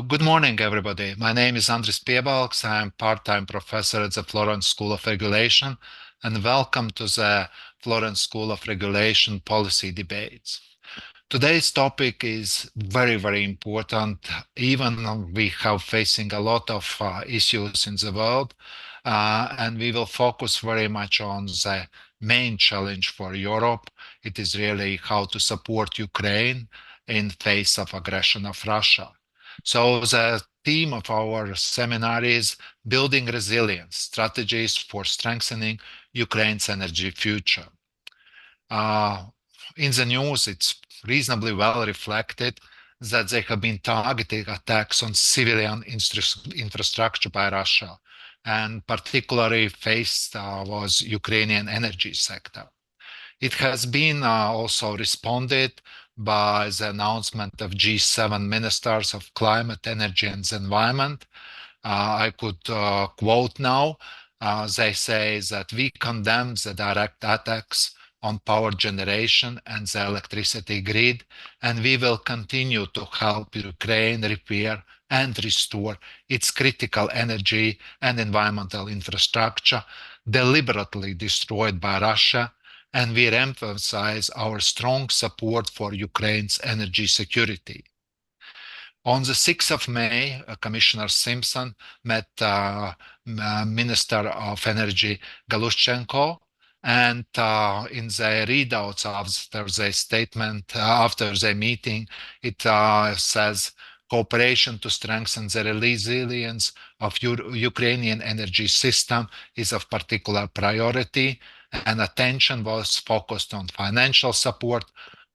Good morning, everybody. My name is Andris Piebalgs. I'm part-time professor at the Florence School of Regulation, and welcome to the Florence School of Regulation policy debates. Today's topic is very, very important, even though we have facing a lot of issues in the world, and we will focus very much on the main challenge for Europe. It is really how to support Ukraine in face of aggression of Russia. So the theme of our seminar is building resilience, strategies for strengthening Ukraine's energy future. Uh, in the news, it's reasonably well reflected that there have been targeted attacks on civilian infrastructure by Russia, and particularly faced was Ukrainian energy sector. It has been also responded by the announcement of G7 ministers of climate, energy, and the environment. I could quote now. They say that we condemn the direct attacks on power generation and the electricity grid, and we will continue to help Ukraine repair and restore its critical energy and environmental infrastructure deliberately destroyed by Russia, and we emphasize our strong support for Ukraine's energy security. On the 6th of May, Commissioner Simpson met Minister of Energy Galushchenko, and in the readouts after the statement, after the meeting, it says cooperation to strengthen the resilience of Ukrainian energy system is of particular priority, and attention was focused on financial support,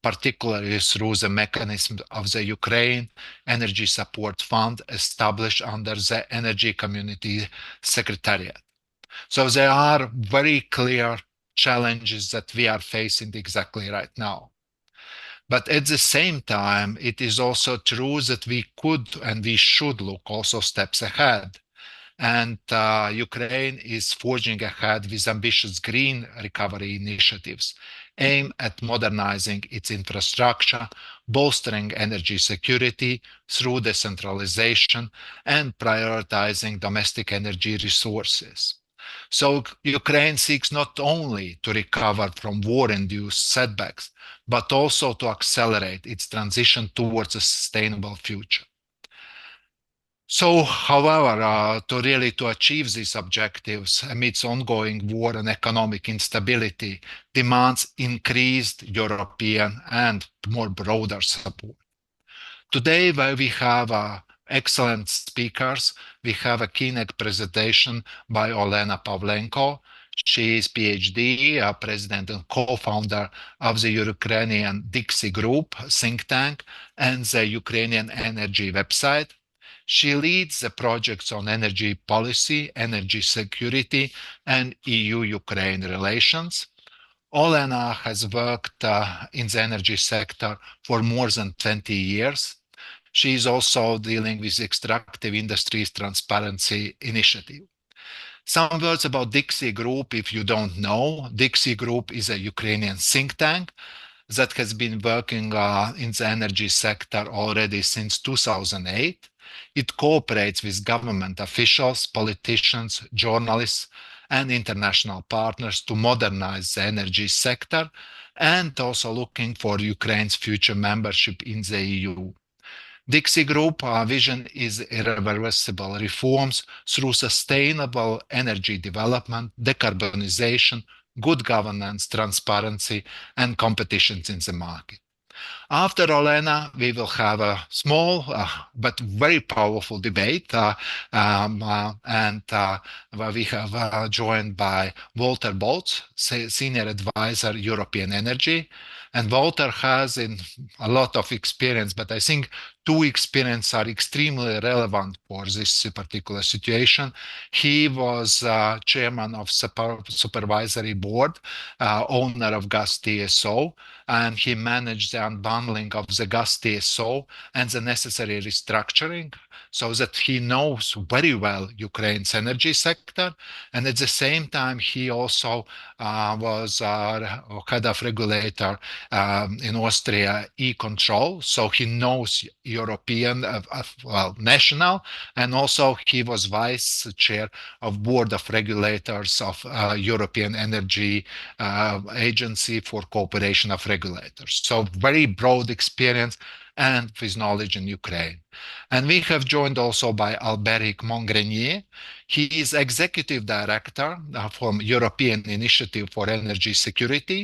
particularly through the mechanism of the Ukraine Energy Support Fund established under the Energy Community Secretariat. So there are very clear challenges that we are facing exactly right now. But at the same time, it is also true that we could and we should look also steps ahead. And Ukraine is forging ahead with ambitious green recovery initiatives aimed at modernizing its infrastructure, bolstering energy security through decentralization, and prioritizing domestic energy resources. So Ukraine seeks not only to recover from war-induced setbacks, but also to accelerate its transition towards a sustainable future. So, however, to achieve these objectives amidst ongoing war and economic instability demands increased European and more broader support. Today, where we have excellent speakers, we have a keynote presentation by Olena Pavlenko. She is PhD, president and co-founder of the Ukrainian Dixie Group think tank and the Ukrainian Energy website. She leads the projects on energy policy, energy security, and EU-Ukraine relations. Olena has worked in the energy sector for more than 20 years. She is also dealing with extractive industries transparency initiative. Some words about Dixie Group, if you don't know. Dixie Group is a Ukrainian think tank that has been working in the energy sector already since 2008. It cooperates with government officials, politicians, journalists, and international partners to modernize the energy sector, and also looking for Ukraine's future membership in the EU. Dixie Group vision is irreversible reforms through sustainable energy development, decarbonization, good governance, transparency, and competitions in the market. After Olena, we will have a small but very powerful debate, and where we have joined by Walter Boltz, Senior Advisor, European Energy. And Walter has a lot of experience, but I think two experiences are extremely relevant for this particular situation. He was chairman of supervisory board, owner of Gas TSO, and he managed the unbundling of the Gas TSO and the necessary restructuring, so that he knows very well Ukraine's energy sector. And at the same time, he also was head of regulator in Austria, E-Control, so he knows European, national, and also he was vice chair of board of regulators of European Energy Agency for Cooperation of Regulators. So very broad experience and with knowledge in Ukraine. And we have joined also by Alberic Mongrenier. He is executive director from European Initiative for Energy Security.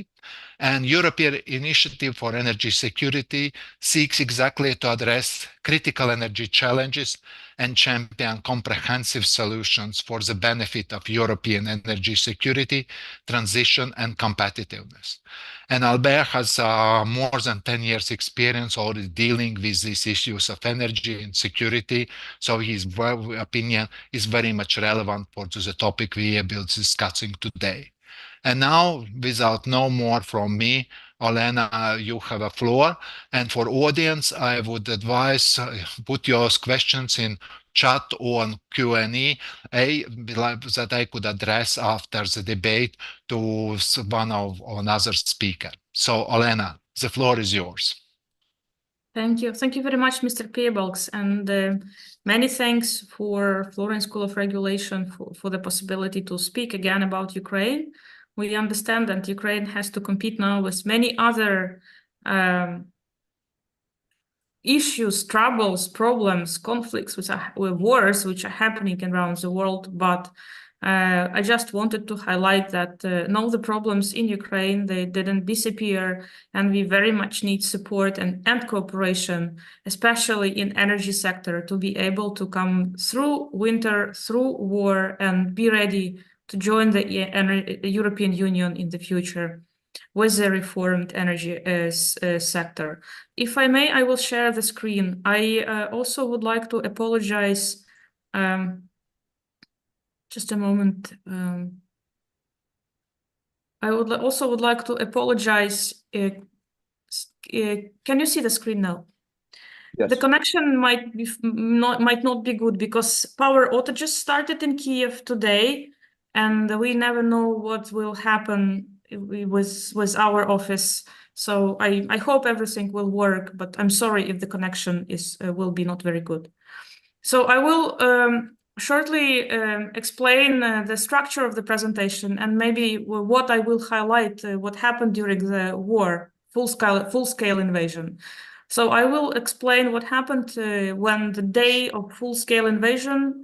And European Initiative for Energy Security seeks exactly to address critical energy challenges and champion comprehensive solutions for the benefit of European energy security, transition, and competitiveness. And Albert has more than 10 years experience already dealing with these issues of energy and security. So his opinion is very much relevant for the topic we are discussing today. And now, without no more from me, Olena, you have a floor. And for audience, I would advise put your questions in chat or on Q&A that I could address after the debate to one of another speaker. So, Olena, the floor is yours. Thank you. Thank you very much, Mr. Piebalgs, and many thanks for Florence School of Regulation for the possibility to speak again about Ukraine. We understand that Ukraine has to compete now with many other issues, troubles, problems, conflicts, with wars which are happening around the world. But I just wanted to highlight that no, the problems in Ukraine, they didn't disappear, and we very much need support and cooperation, especially in energy sector, to be able to come through winter, through war, and be ready to join the European Union in the future with the reformed energy sector. If I may, I will share the screen. I also would like to apologize. Just a moment. I would like to apologize. Can you see the screen now? Yes. The connection might not be good because power outages started in Kiev today, and we never know what will happen with our office. So I hope everything will work, but I'm sorry if the connection will be not very good. So I will shortly explain the structure of the presentation and maybe what I will highlight what happened during the war, full-scale invasion. So I will explain what happened when the day of full-scale invasion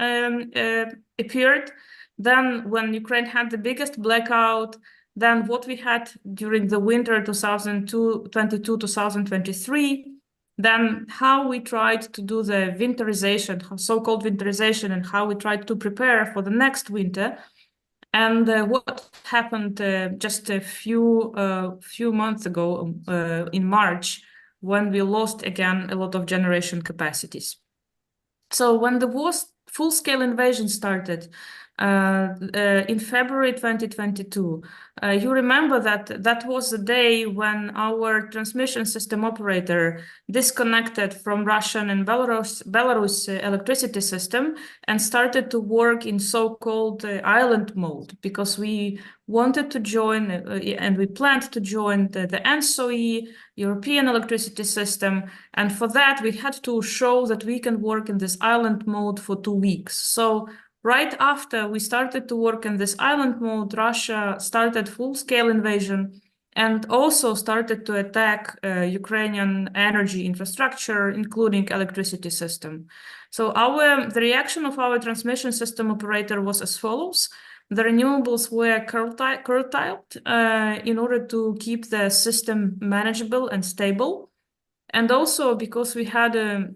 appeared, then when Ukraine had the biggest blackout, then what we had during the winter 2022-2023, then how we tried to do the winterization, so-called winterization, and how we tried to prepare for the next winter, and what happened just a few months ago in March, when we lost again a lot of generation capacities. So when the full-scale invasion started in February 2022, you remember that was the day when our transmission system operator disconnected from Russian and Belarus electricity system and started to work in so-called island mode, because we wanted to join and we planned to join the ENSOE, European electricity system. And for that, we had to show that we can work in this island mode for 2 weeks. So right after we started to work in this island mode, Russia started full-scale invasion and also started to attack Ukrainian energy infrastructure, including electricity system. So the reaction of our transmission system operator was as follows. The renewables were curtailed in order to keep the system manageable and stable. And also because we had a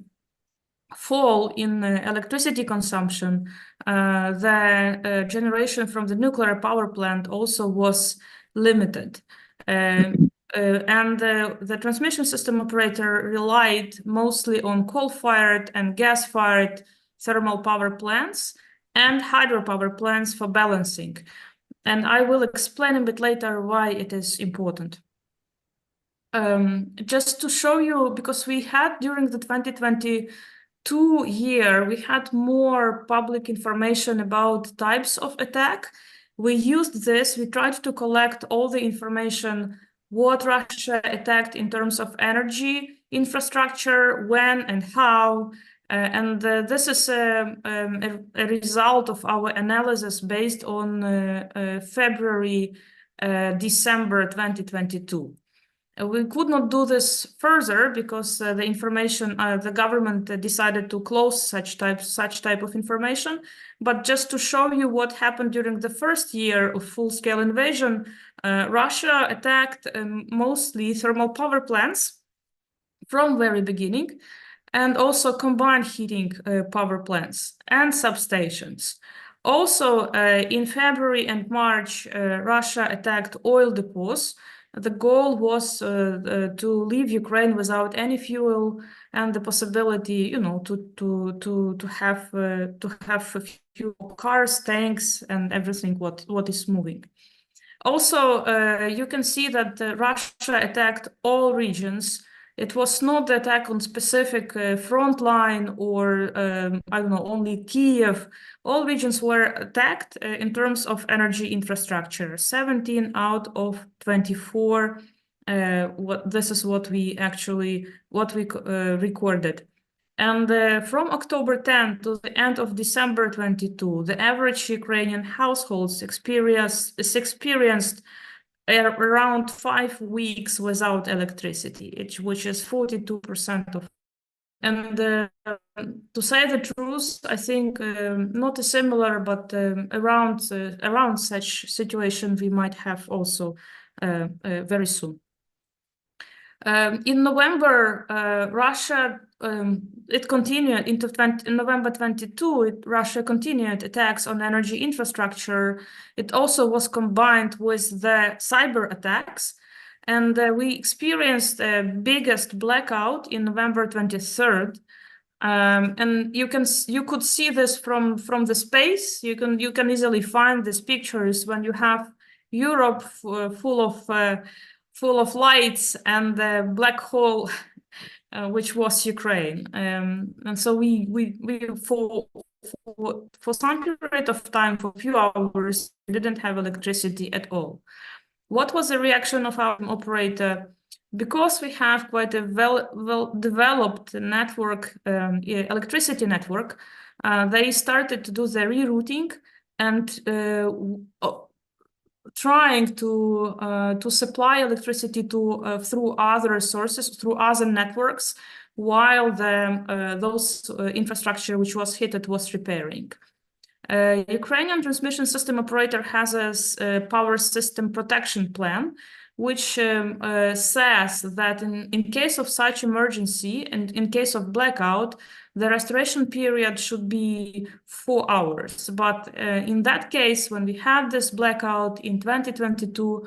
fall in electricity consumption, the generation from the nuclear power plant also was limited. And the transmission system operator relied mostly on coal-fired and gas-fired thermal power plants and hydropower plants for balancing. And I will explain a bit later why it is important. Just to show you, because we had during the 2022 year, we had more public information about types of attack. We used this, we tried to collect all the information, what Russia attacked in terms of energy, infrastructure, when and how. And this is a result of our analysis based on December 2022. We could not do this further because the information, the government decided to close such type of information. But just to show you what happened during the first year of full-scale invasion, Russia attacked mostly thermal power plants from very beginning, and also combined heating power plants and substations. Also, in February and March, Russia attacked oil depots. The goal was to leave Ukraine without any fuel and the possibility, to have a few cars, tanks, and everything what is moving. Also, you can see that Russia attacked all regions. It was not the attack on specific front line or, I don't know, only Kiev. All regions were attacked in terms of energy infrastructure. 17 out of 24. This is what we recorded. And from October 10 to the end of December 22, the average Ukrainian households experienced around 5 weeks without electricity, which is 42% of. And to say the truth, I think not a similar, but around such situation we might have also very soon. In November, Russia, it continued into November 22, Russia continued attacks on energy infrastructure. It also was combined with the cyber attacks. And we experienced the biggest blackout in November 23rd. And you could see this from the space. You can easily find these pictures when you have Europe full of lights and the black hole, which was Ukraine. And so we for some period of time, for a few hours, we didn't have electricity at all. What was the reaction of our operator? Because we have quite a well-developed network, electricity network, they started to do the rerouting and trying to supply electricity through other sources, through other networks, while those infrastructure which was hit was repairing. Ukrainian transmission system operator has a power system protection plan, which says that in case of such emergency and in case of blackout, the restoration period should be 4 hours. But in that case, when we had this blackout in 2022,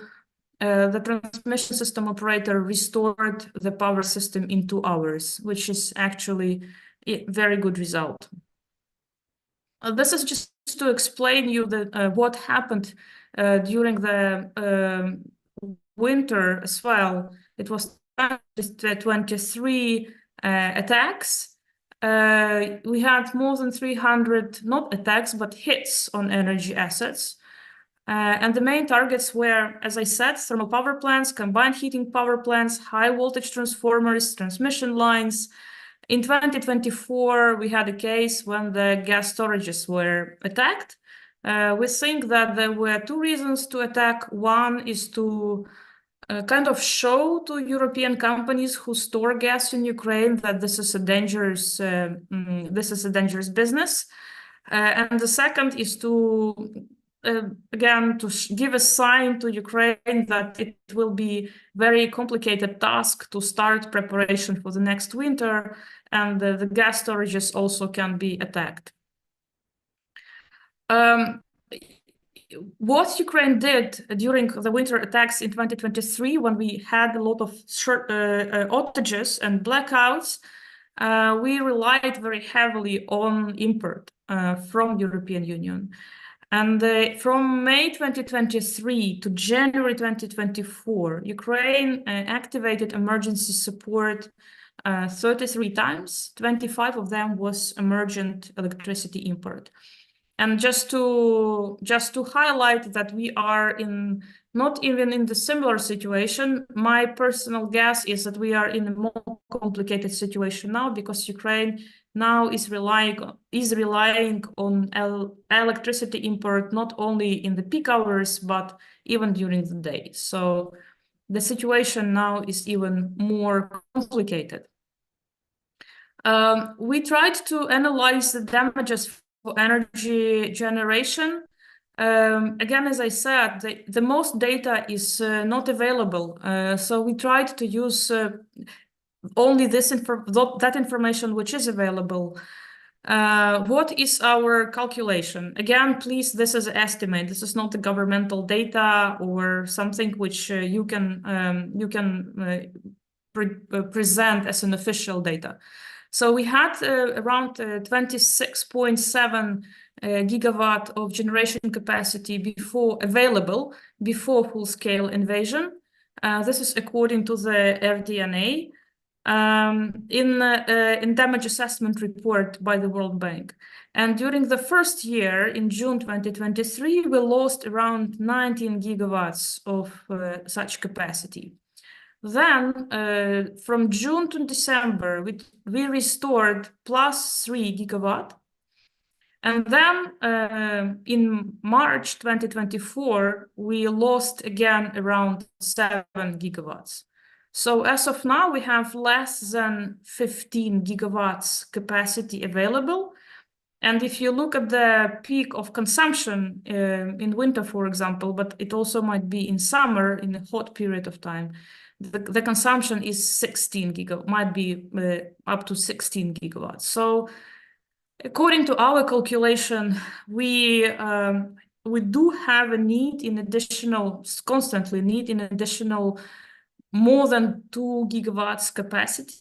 the transmission system operator restored the power system in 2 hours, which is actually a very good result. This is just to explain you what happened during the winter as well. It was 23 attacks. We had more than 300, not attacks, but hits on energy assets. And the main targets were, as I said, thermal power plants, combined heating power plants, high voltage transformers, transmission lines. In 2024, we had a case when the gas storages were attacked. We think that there were 2 reasons to attack. One is to kind of show to European companies who store gas in Ukraine that this is a dangerous business. And the second is to again to give a sign to Ukraine that it will be very complicated task to start preparation for the next winter, and the gas storages also can be attacked. What Ukraine did during the winter attacks in 2023, when we had a lot of outages and blackouts, we relied very heavily on import from European Union. And from May 2023 to January 2024, Ukraine activated emergency support 33 times. 25 of them was emergent electricity import. And just to highlight that we are in not even in the similar situation. My personal guess is that we are in a more complicated situation now, because Ukraine now is relying on electricity import, not only in the peak hours, but even during the day. So the situation now is even more complicated. We tried to analyze the damages for energy generation. Again, as I said, the most data is not available. So we tried to use only that information which is available. What is our calculation? Again, please, this is an estimate. This is not the governmental data or something which you can present as an official data. So we had around 26.7 gigawatt of generation capacity available before full-scale invasion. This is according to the RDNA. In damage assessment report by the World Bank. And during the first year, in June 2023, we lost around 19 gigawatts of such capacity. Then, from June to December, we restored plus 3 gigawatt. And then in March 2024, we lost again around 7 gigawatts. So as of now, we have less than 15 gigawatts capacity available. And if you look at the peak of consumption in winter, for example, but it also might be in summer, in a hot period of time, the consumption is 16 gigawatts, might be up to 16 gigawatts. So according to our calculation, we do have a need in additional, constantly need in additional more than 2 gigawatts capacity.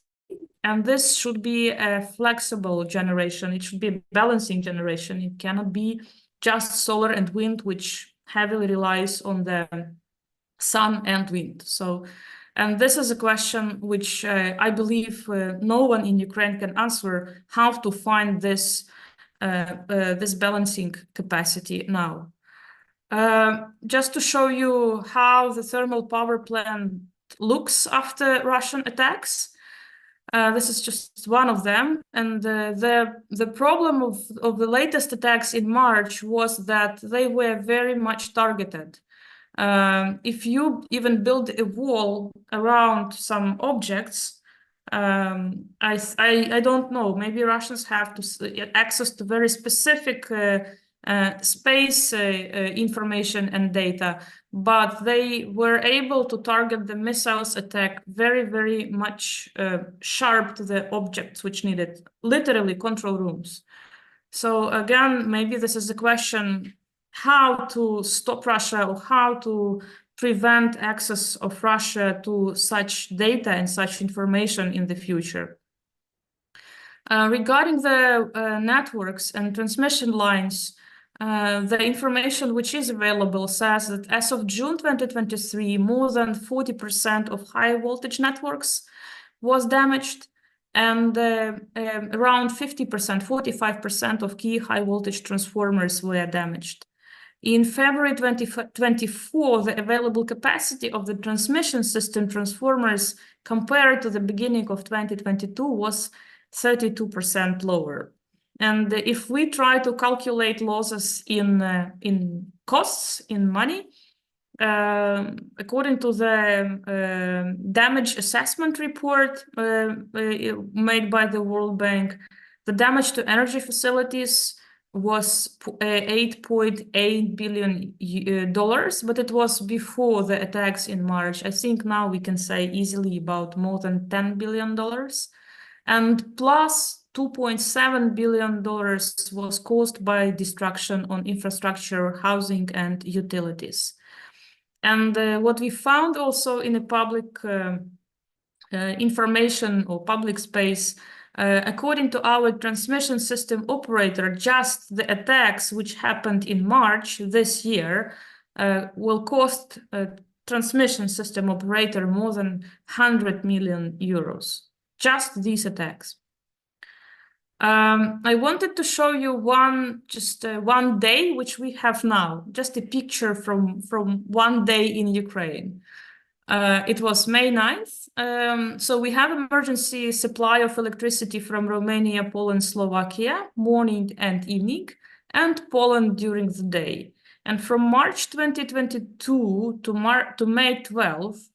And this should be a flexible generation. It should be a balancing generation. It cannot be just solar and wind, which heavily relies on the sun and wind. So, and this is a question which I believe no one in Ukraine can answer, how to find this balancing capacity now. Just to show you how the thermal power plant looks after Russian attacks. This is just one of them. And the problem of the latest attacks in March was that they were very much targeted. If you even build a wall around some objects, I don't know, maybe Russians have access to very specific space information and data, but they were able to target the missiles attack very, very much sharp to the objects which needed literally control rooms. So again, maybe this is a question how to stop Russia or how to prevent access of Russia to such data and such information in the future. Regarding the networks and transmission lines, the information which is available says that as of June 2023, more than 40% of high voltage networks was damaged, and around 50%, 45% of key high voltage transformers were damaged. In February 2024, the available capacity of the transmission system transformers compared to the beginning of 2022 was 32% lower. And if we try to calculate losses in costs, in money, according to the damage assessment report made by the World Bank, the damage to energy facilities was $8.8 billion, but it was before the attacks in March. I think now we can say easily about more than $10 billion. And plus $2.7 billion was caused by destruction on infrastructure, housing, and utilities. And what we found also in a public information or public space, according to our transmission system operator, just the attacks which happened in March this year will cost a transmission system operator more than 100 million euros. Just these attacks. I wanted to show you one day which we have now, just a picture from one day in Ukraine. It was May 9th. So we have emergency supply of electricity from Romania, Poland, Slovakia, morning and evening, and Poland during the day. And from March 2022 to May 12th,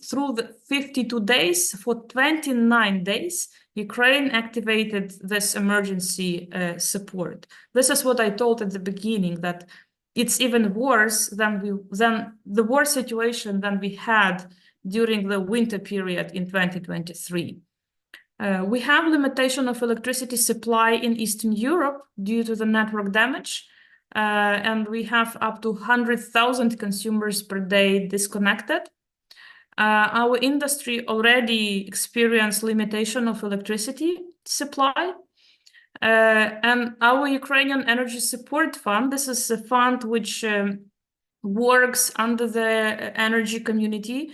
through the 52 days, for 29 days, Ukraine activated this emergency support. This is what I told at the beginning, that it's even worse than the worst situation than we had during the winter period in 2023. We have limitation of electricity supply in Eastern Europe due to the network damage, and we have up to 100,000 consumers per day disconnected. Our industry already experienced limitation of electricity supply. And our Ukrainian Energy Support Fund, this is a fund which works under the energy community.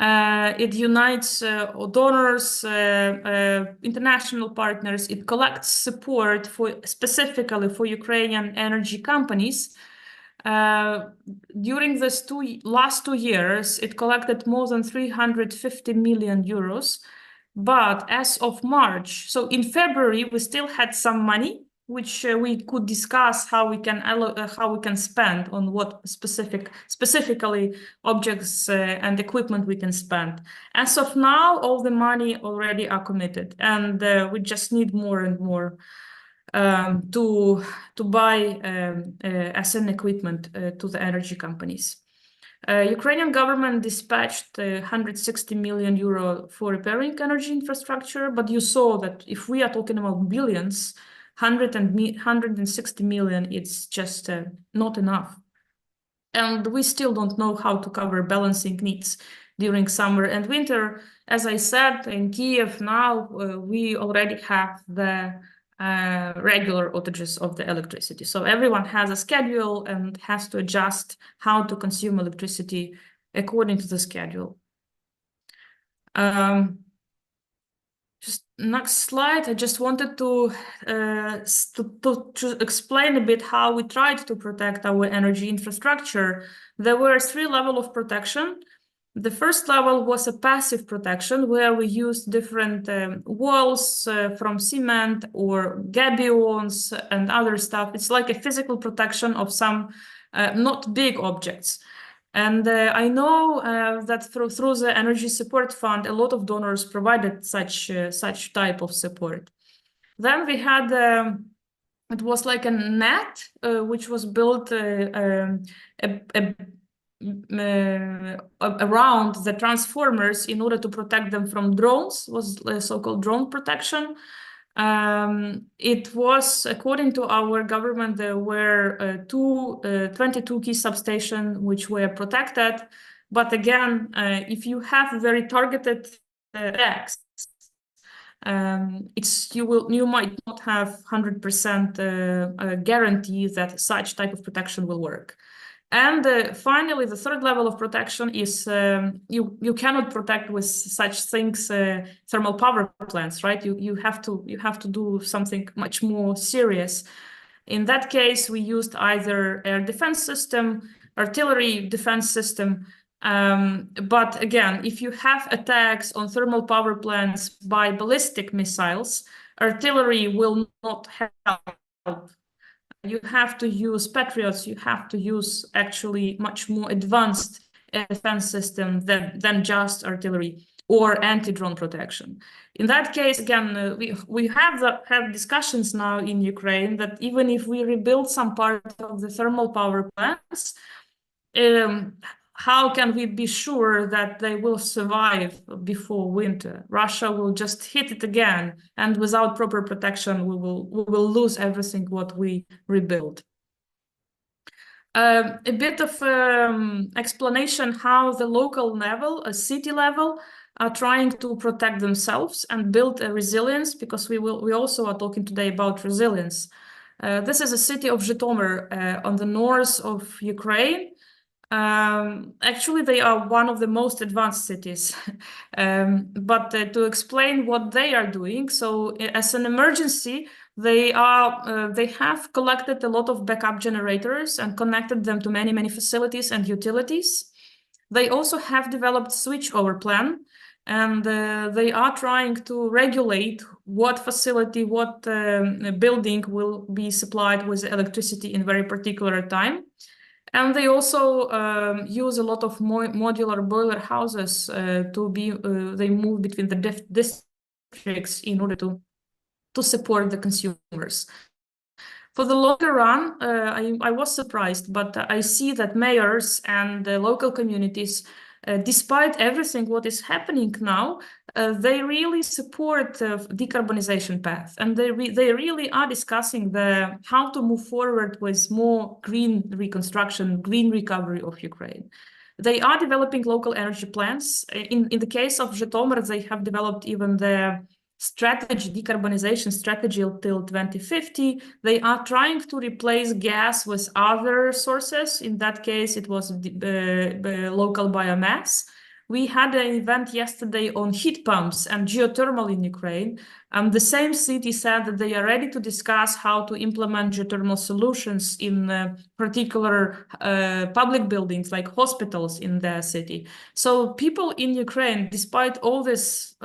It unites donors, international partners. It collects support specifically for Ukrainian energy companies. During this last 2 years, it collected more than 350 million euros. But as of March, so in February, we still had some money, which we could discuss how we can spend on what specifically objects and equipment we can spend. As of now, all the money already are committed, and we just need more and more to buy SN equipment to the energy companies. Ukrainian government dispatched 160 million euro for repairing energy infrastructure, but you saw that if we are talking about billions, 160 million, it's just not enough. And we still don't know how to cover balancing needs during summer and winter. As I said, in Kiev now, we already have the regular outages of the electricity. So everyone has a schedule and has to adjust how to consume electricity according to the schedule. Just next slide. I just wanted to explain a bit how we tried to protect our energy infrastructure. There were 3 levels of protection. The first level was a passive protection, where we used different walls from cement or gabions and other stuff. It's like a physical protection of some not big objects. And I know that through the Energy Support Fund, a lot of donors provided such type of support. Then we had it was like a net which was built around the transformers in order to protect them from drones, was so-called drone protection. It was, according to our government, there were 22 key substations which were protected. But again, if you have very targeted attacks, you might not have 100% guarantee that such type of protection will work. And finally, the third level of protection is you cannot protect with such things thermal power plants, right? You have to do something much more serious. In that case, we used either air defense system, artillery defense system. But again, if you have attacks on thermal power plants by ballistic missiles, artillery will not help. You have to use Patriots, you have to use actually much more advanced defense system than just artillery or anti-drone protection. In that case, again, we have discussions now in Ukraine that even if we rebuild some part of the thermal power plants, how can we be sure that they will survive before winter? Russia will just hit it again, and without proper protection, we will lose everything what we rebuild. A bit of explanation how the local level, a city level, are trying to protect themselves and build a resilience, because we also are talking today about resilience. This is a city of Zhytomyr on the north of Ukraine. Actually, they are one of the most advanced cities. But to explain what they are doing, so as an emergency, they have collected a lot of backup generators and connected them to many facilities and utilities. They also have developed switchover plan, and they are trying to regulate what facility, what building will be supplied with electricity in very particular time. And they also use a lot of modular boiler houses they move between the districts in order to support the consumers. For the longer run, I was surprised, but I see that mayors and local communities, despite everything what is happening now, they really support the decarbonization path, and they really are discussing how to move forward with more green reconstruction, green recovery of Ukraine. They are developing local energy plans. In the case of Zhytomyr, they have developed even the decarbonization strategy till 2050. They are trying to replace gas with other sources. In that case, it was local biomass. We had an event yesterday on heat pumps and geothermal in Ukraine. The same city said that they are ready to discuss how to implement geothermal solutions in particular public buildings like hospitals in their city. So people in Ukraine, despite all this,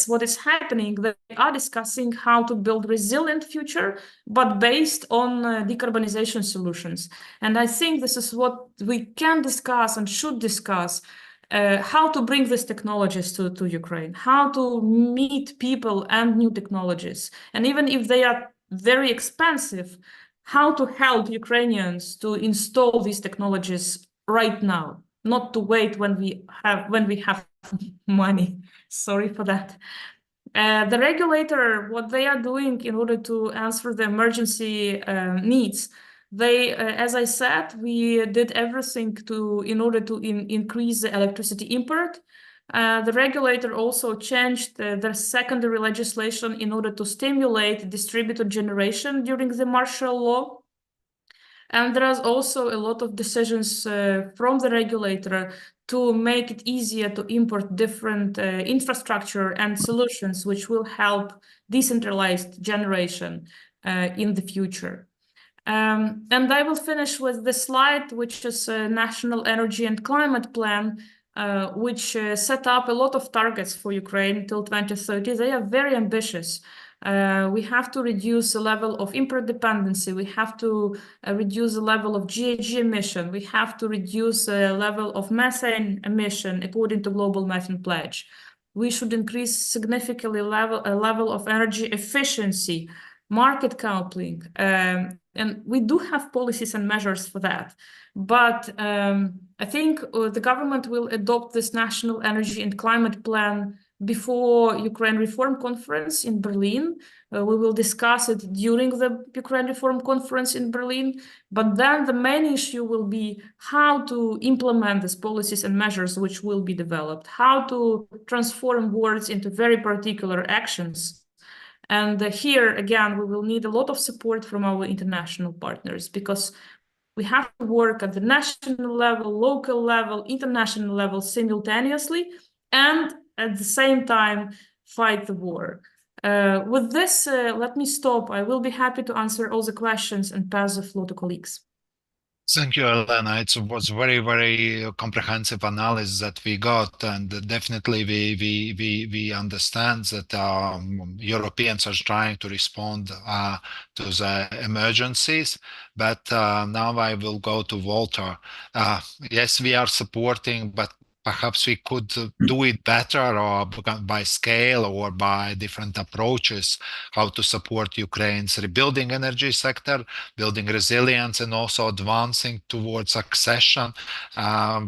what is happening, they are discussing how to build resilient future, but based on decarbonization solutions. And I think this is what we can discuss and should discuss, how to bring these technologies to Ukraine, how to meet people and new technologies. And even if they are very expensive, how to help Ukrainians to install these technologies right now, not to wait when we have money. Sorry for that. The regulator, what they are doing in order to answer the emergency needs, as I said, we did everything in order to increase the electricity import. The regulator also changed the secondary legislation in order to stimulate distributed generation during the martial law. And there is also a lot of decisions from the regulator to make it easier to import different infrastructure and solutions which will help decentralized generation in the future. And I will finish with this slide, which is a National Energy and Climate Plan, which set up a lot of targets for Ukraine till 2030. They are very ambitious. We have to reduce the level of import dependency. We have to reduce the level of GHG emission. We have to reduce the level of methane emission according to Global Methane Pledge. We should increase significantly level of energy efficiency, market coupling, and we do have policies and measures for that. But I think the government will adopt this National Energy and Climate Plan before Ukraine Reform Conference in Berlin. We will discuss it during the Ukraine Reform Conference in Berlin. But then the main issue will be how to implement these policies and measures which will be developed, how to transform words into very particular actions. And here, again, we will need a lot of support from our international partners, because we have to work at the national level, local level, international level simultaneously, and at the same time fight the war. With this, let me stop. I will be happy to answer all the questions and pass the floor to colleagues. Thank you, Elena. It was very comprehensive analysis that we got, and definitely we understand that Europeans are trying to respond to the emergencies. But now I will go to Walter. Yes, we are supporting, but perhaps we could do it better, or by scale, or by different approaches, how to support Ukraine's rebuilding energy sector, building resilience, and also advancing towards accession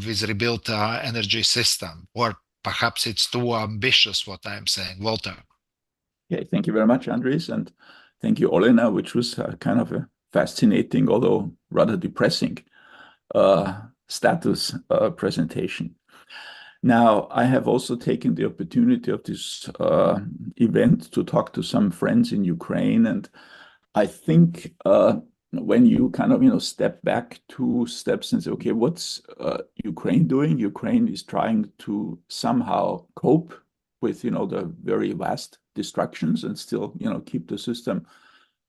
with rebuilt energy system. Or perhaps it's too ambitious what I'm saying. Walter. Okay, thank you very much, Andres, and thank you, Olena, which was kind of a fascinating, although rather depressing status presentation. Now, I have also taken the opportunity of this event to talk to some friends in Ukraine, and I think when you kind of, step back 2 steps and say, okay, what's Ukraine doing? Ukraine is trying to somehow cope with, the very vast destructions and still, keep the system,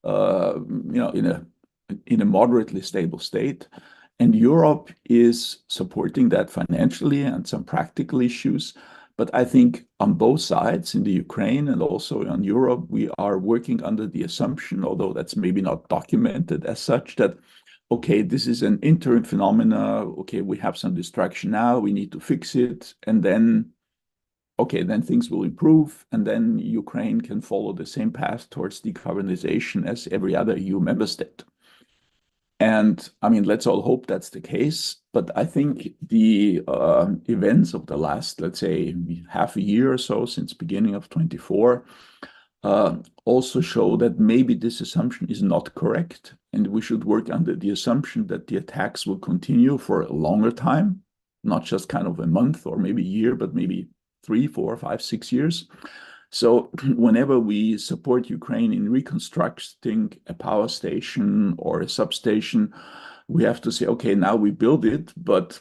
in a moderately stable state. And Europe is supporting that financially and some practical issues. But I think on both sides, in the Ukraine and also in Europe, we are working under the assumption, although that's maybe not documented as such, that, okay, this is an interim phenomena. Okay, we have some distraction now, we need to fix it. And then, okay, then things will improve. And then Ukraine can follow the same path towards decarbonization as every other EU member state. And I mean, let's all hope that's the case. But I think the events of the last, let's say, half a year or so since beginning of 24 also show that maybe this assumption is not correct. And we should work under the assumption that the attacks will continue for a longer time, not just kind of a month or maybe a year, but maybe 3, 4, 5, 6 years. So whenever we support Ukraine in reconstructing a power station or a substation, we have to say, okay, now we build it, but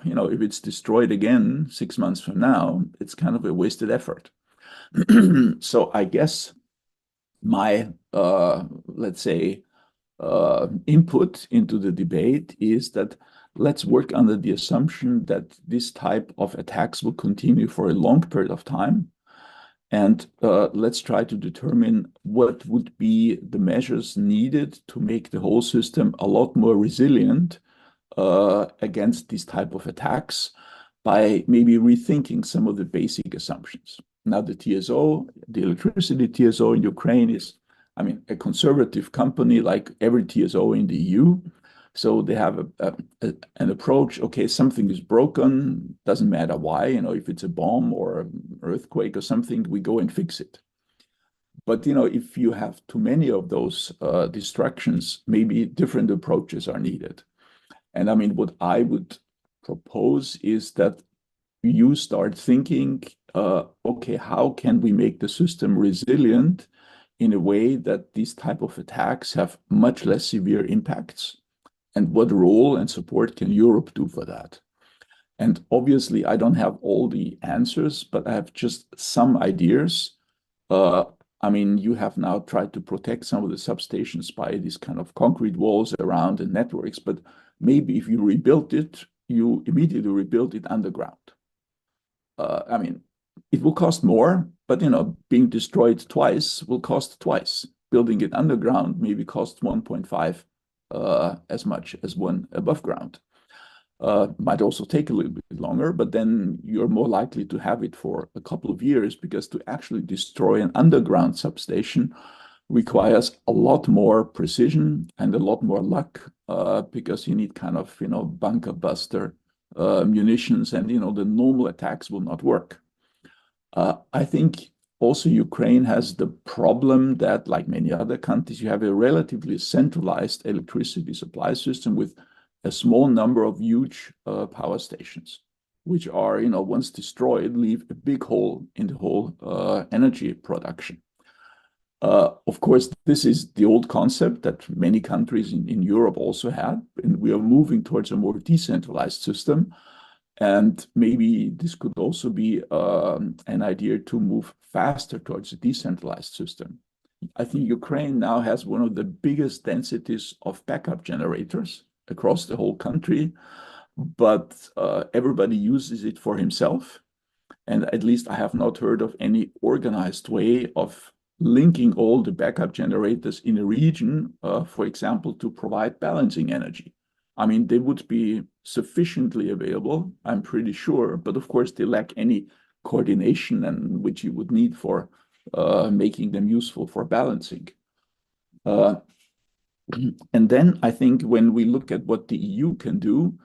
if it's destroyed again 6 months from now, it's kind of a wasted effort. So I guess my, let's say, input into the debate is that let's work under the assumption that this type of attacks will continue for a long period of time. And let's try to determine what would be the measures needed to make the whole system a lot more resilient against these type of attacks by maybe rethinking some of the basic assumptions. Now, the TSO, the electricity TSO in Ukraine is, I mean, a conservative company like every TSO in the EU. So they have an approach, okay, something is broken, doesn't matter why, if it's a bomb or an earthquake or something, we go and fix it. But, if you have too many of those distractions, maybe different approaches are needed. And I mean, what I would propose is that you start thinking, okay, how can we make the system resilient in a way that these type of attacks have much less severe impacts? And what role and support can Europe do for that? And obviously, I don't have all the answers, but I have just some ideas. I mean, you have now tried to protect some of the substations by these kind of concrete walls around the networks, but maybe if you rebuilt it, you immediately rebuild it underground. I mean, it will cost more, but being destroyed twice will cost twice. Building it underground maybe costs 1.5 as much as one above ground. Might also take a little bit longer, but then you're more likely to have it for a couple of years, because to actually destroy an underground substation requires a lot more precision and a lot more luck, because you need kind of, bunker buster munitions, and, the normal attacks will not work. I think also Ukraine has the problem that, like many other countries, you have a relatively centralized electricity supply system with a small number of huge power stations, which are, once destroyed, leave a big hole in the whole energy production. Of course, this is the old concept that many countries in Europe also had, and we are moving towards a more decentralized system. And maybe this could also be an idea to move faster towards a decentralized system. I think Ukraine now has one of the biggest densities of backup generators across the whole country, but everybody uses it for himself. And at least I have not heard of any organized way of linking all the backup generators in a region, for example, to provide balancing energy. I mean, they would be sufficiently available, I'm pretty sure, but of course they lack any coordination and which you would need for making them useful for balancing. And then I think when we look at what the EU can do,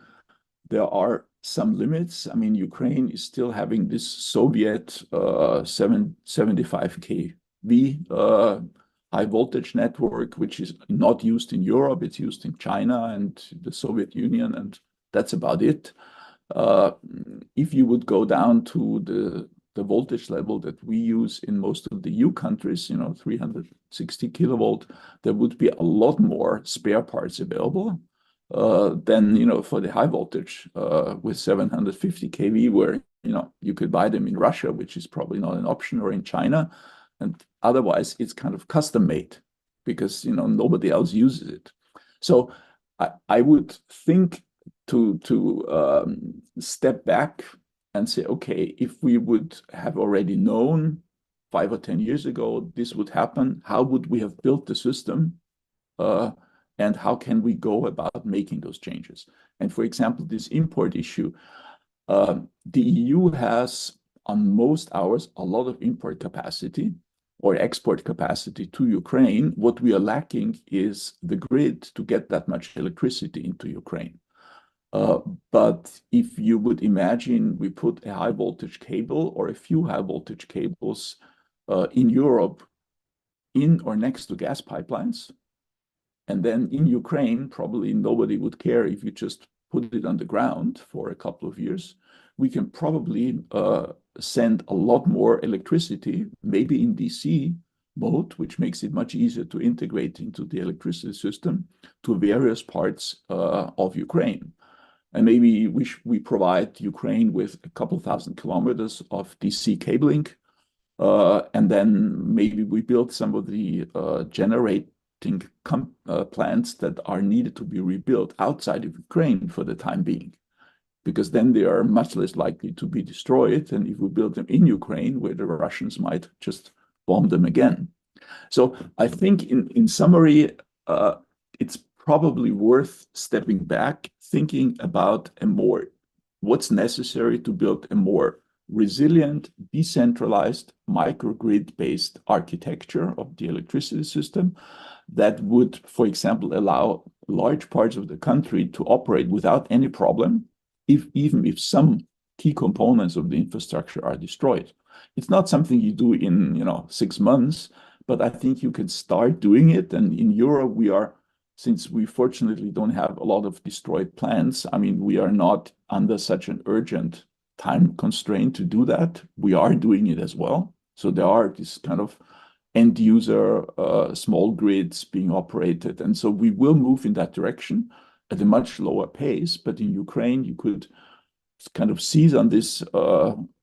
there are some limits. I mean, Ukraine is still having this Soviet 75 kV high voltage network, which is not used in Europe. It's used in China and the Soviet Union, and that's about it. If you would go down to the the voltage level that we use in most of the EU countries, 360 kilovolt, there would be a lot more spare parts available than, for the high voltage with 750 kV, where, you could buy them in Russia, which is probably not an option, or in China. And otherwise, it's kind of custom made because, nobody else uses it. So I would think to step back and say, okay, if we would have already known 5 or 10 years ago this would happen, how would we have built the system? And how can we go about making those changes? And for example, this import issue, the EU has on most hours a lot of import capacity or export capacity to Ukraine. What we are lacking is the grid to get that much electricity into Ukraine. But if you would imagine we put a high voltage cable or a few high voltage cables in Europe in or next to gas pipelines, and then in Ukraine, probably nobody would care if you just put it on the ground for a couple of years, we can probably send a lot more electricity, maybe in DC mode, which makes it much easier to integrate into the electricity system to various parts of Ukraine. And maybe we provide Ukraine with a couple thousand kilometers of DC cabling. And then maybe we build some of the generating plants that are needed to be rebuilt outside of Ukraine for the time being, because then they are much less likely to be destroyed than if we build them in Ukraine, where the Russians might just bomb them again. So I think in summary, it's probably worth stepping back, thinking about what's necessary to build a more resilient, decentralized, microgrid-based architecture of the electricity system that would, for example, allow large parts of the country to operate without any problem, even if some key components of the infrastructure are destroyed. It's not something you do in 6 months, but I think you can start doing it. And in Europe, since we fortunately don't have a lot of destroyed plants, I mean, we are not under such an urgent time constraint to do that. We are doing it as well. So there are these kind of end user small grids being operated. And so we will move in that direction at a much lower pace. But in Ukraine, you could kind of seize on this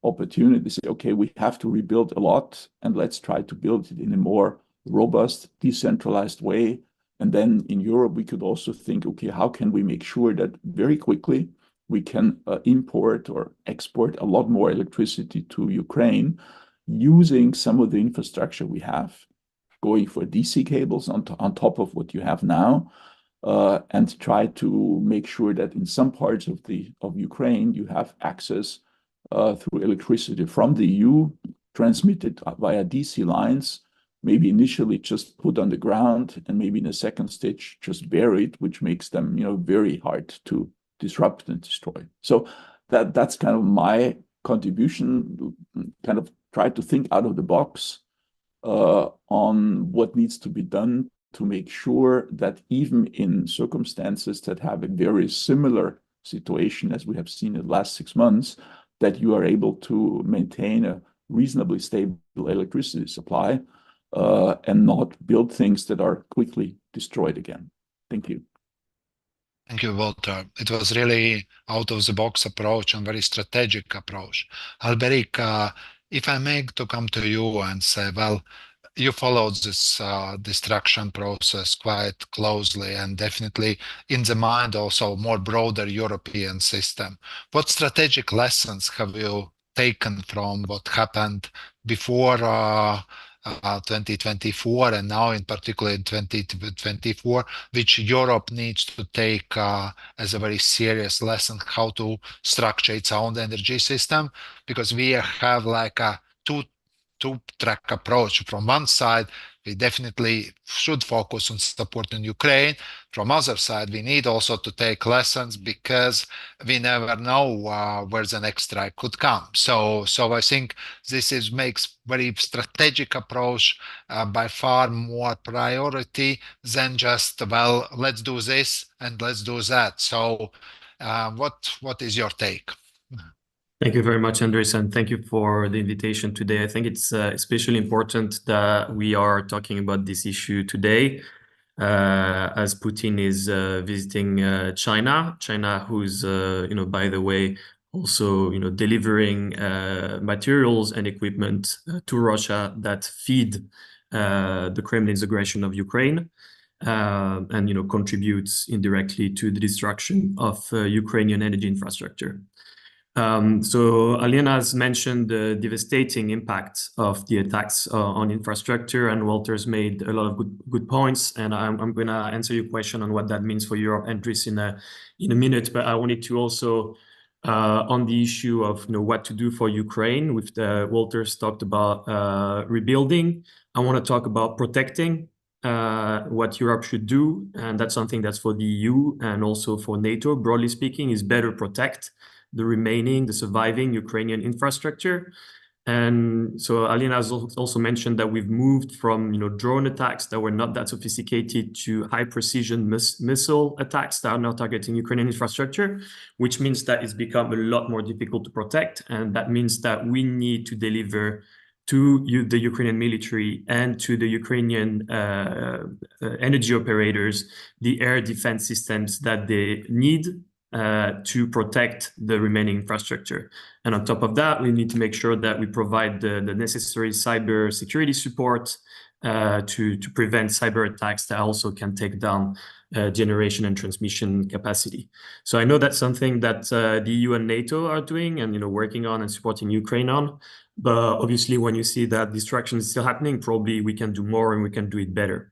opportunity, say, okay, we have to rebuild a lot, and let's try to build it in a more robust, decentralized way. And then in Europe, we could also think, okay, how can we make sure that very quickly we can import or export a lot more electricity to Ukraine using some of the infrastructure we have, going for DC cables on top of what you have now, and try to make sure that in some parts of Ukraine you have access through electricity from the EU, transmitted via DC lines, maybe initially just put on the ground, and maybe in a second stage just buried, which makes them very hard to disrupt and destroy. So that's kind of my contribution, kind of try to think out of the box on what needs to be done to make sure that even in circumstances that have a very similar situation as we have seen in the last 6 months, that you are able to maintain a reasonably stable electricity supply and not build things that are quickly destroyed again. Thank you. Thank you, Walter. It was really out-of-the-box approach and very strategic approach. Alberic, if I may to come to you and say, well, you followed this destruction process quite closely and definitely in the mind also more broader European system. What strategic lessons have you taken from what happened before 2024 and now in particular in 2024, which Europe needs to take as a very serious lesson how to structure its own energy system? Because we have like a two-track approach. From one side, we definitely should focus on supporting Ukraine. From other side, we need also to take lessons because we never know where the next strike could come. So I think this makes very strategic approach by far more priority than just, well, let's do this and let's do that. So what is your take? Thank you very much, Andres, and thank you for the invitation today. I think it's especially important that we are talking about this issue today, as Putin is visiting China. China, who's, by the way, also, delivering materials and equipment to Russia that feed the Kremlin's aggression of Ukraine. And contributes indirectly to the destruction of Ukrainian energy infrastructure. So Alina has mentioned the devastating impact of the attacks on infrastructure, and Walter's made a lot of good points. And I'm going to answer your question on what that means for Europe entries in a minute. But I wanted to also on the issue of what to do for Ukraine. With Walter's talked about rebuilding. I want to talk about protecting. What Europe should do, and that's something that's for the EU and also for NATO, broadly speaking, is better protect the surviving Ukrainian infrastructure. And so Alina has also mentioned that we've moved from drone attacks that were not that sophisticated to high precision missile attacks that are now targeting Ukrainian infrastructure, which means that it's become a lot more difficult to protect. And that means that we need to deliver to the Ukrainian military and to the Ukrainian energy operators the air defense systems that they need to protect the remaining infrastructure. And on top of that, we need to make sure that we provide the necessary cyber security support to prevent cyber attacks that also can take down generation and transmission capacity. So I know that's something that the EU and NATO are doing and working on and supporting Ukraine on. But obviously, when you see that destruction is still happening, probably we can do more and we can do it better.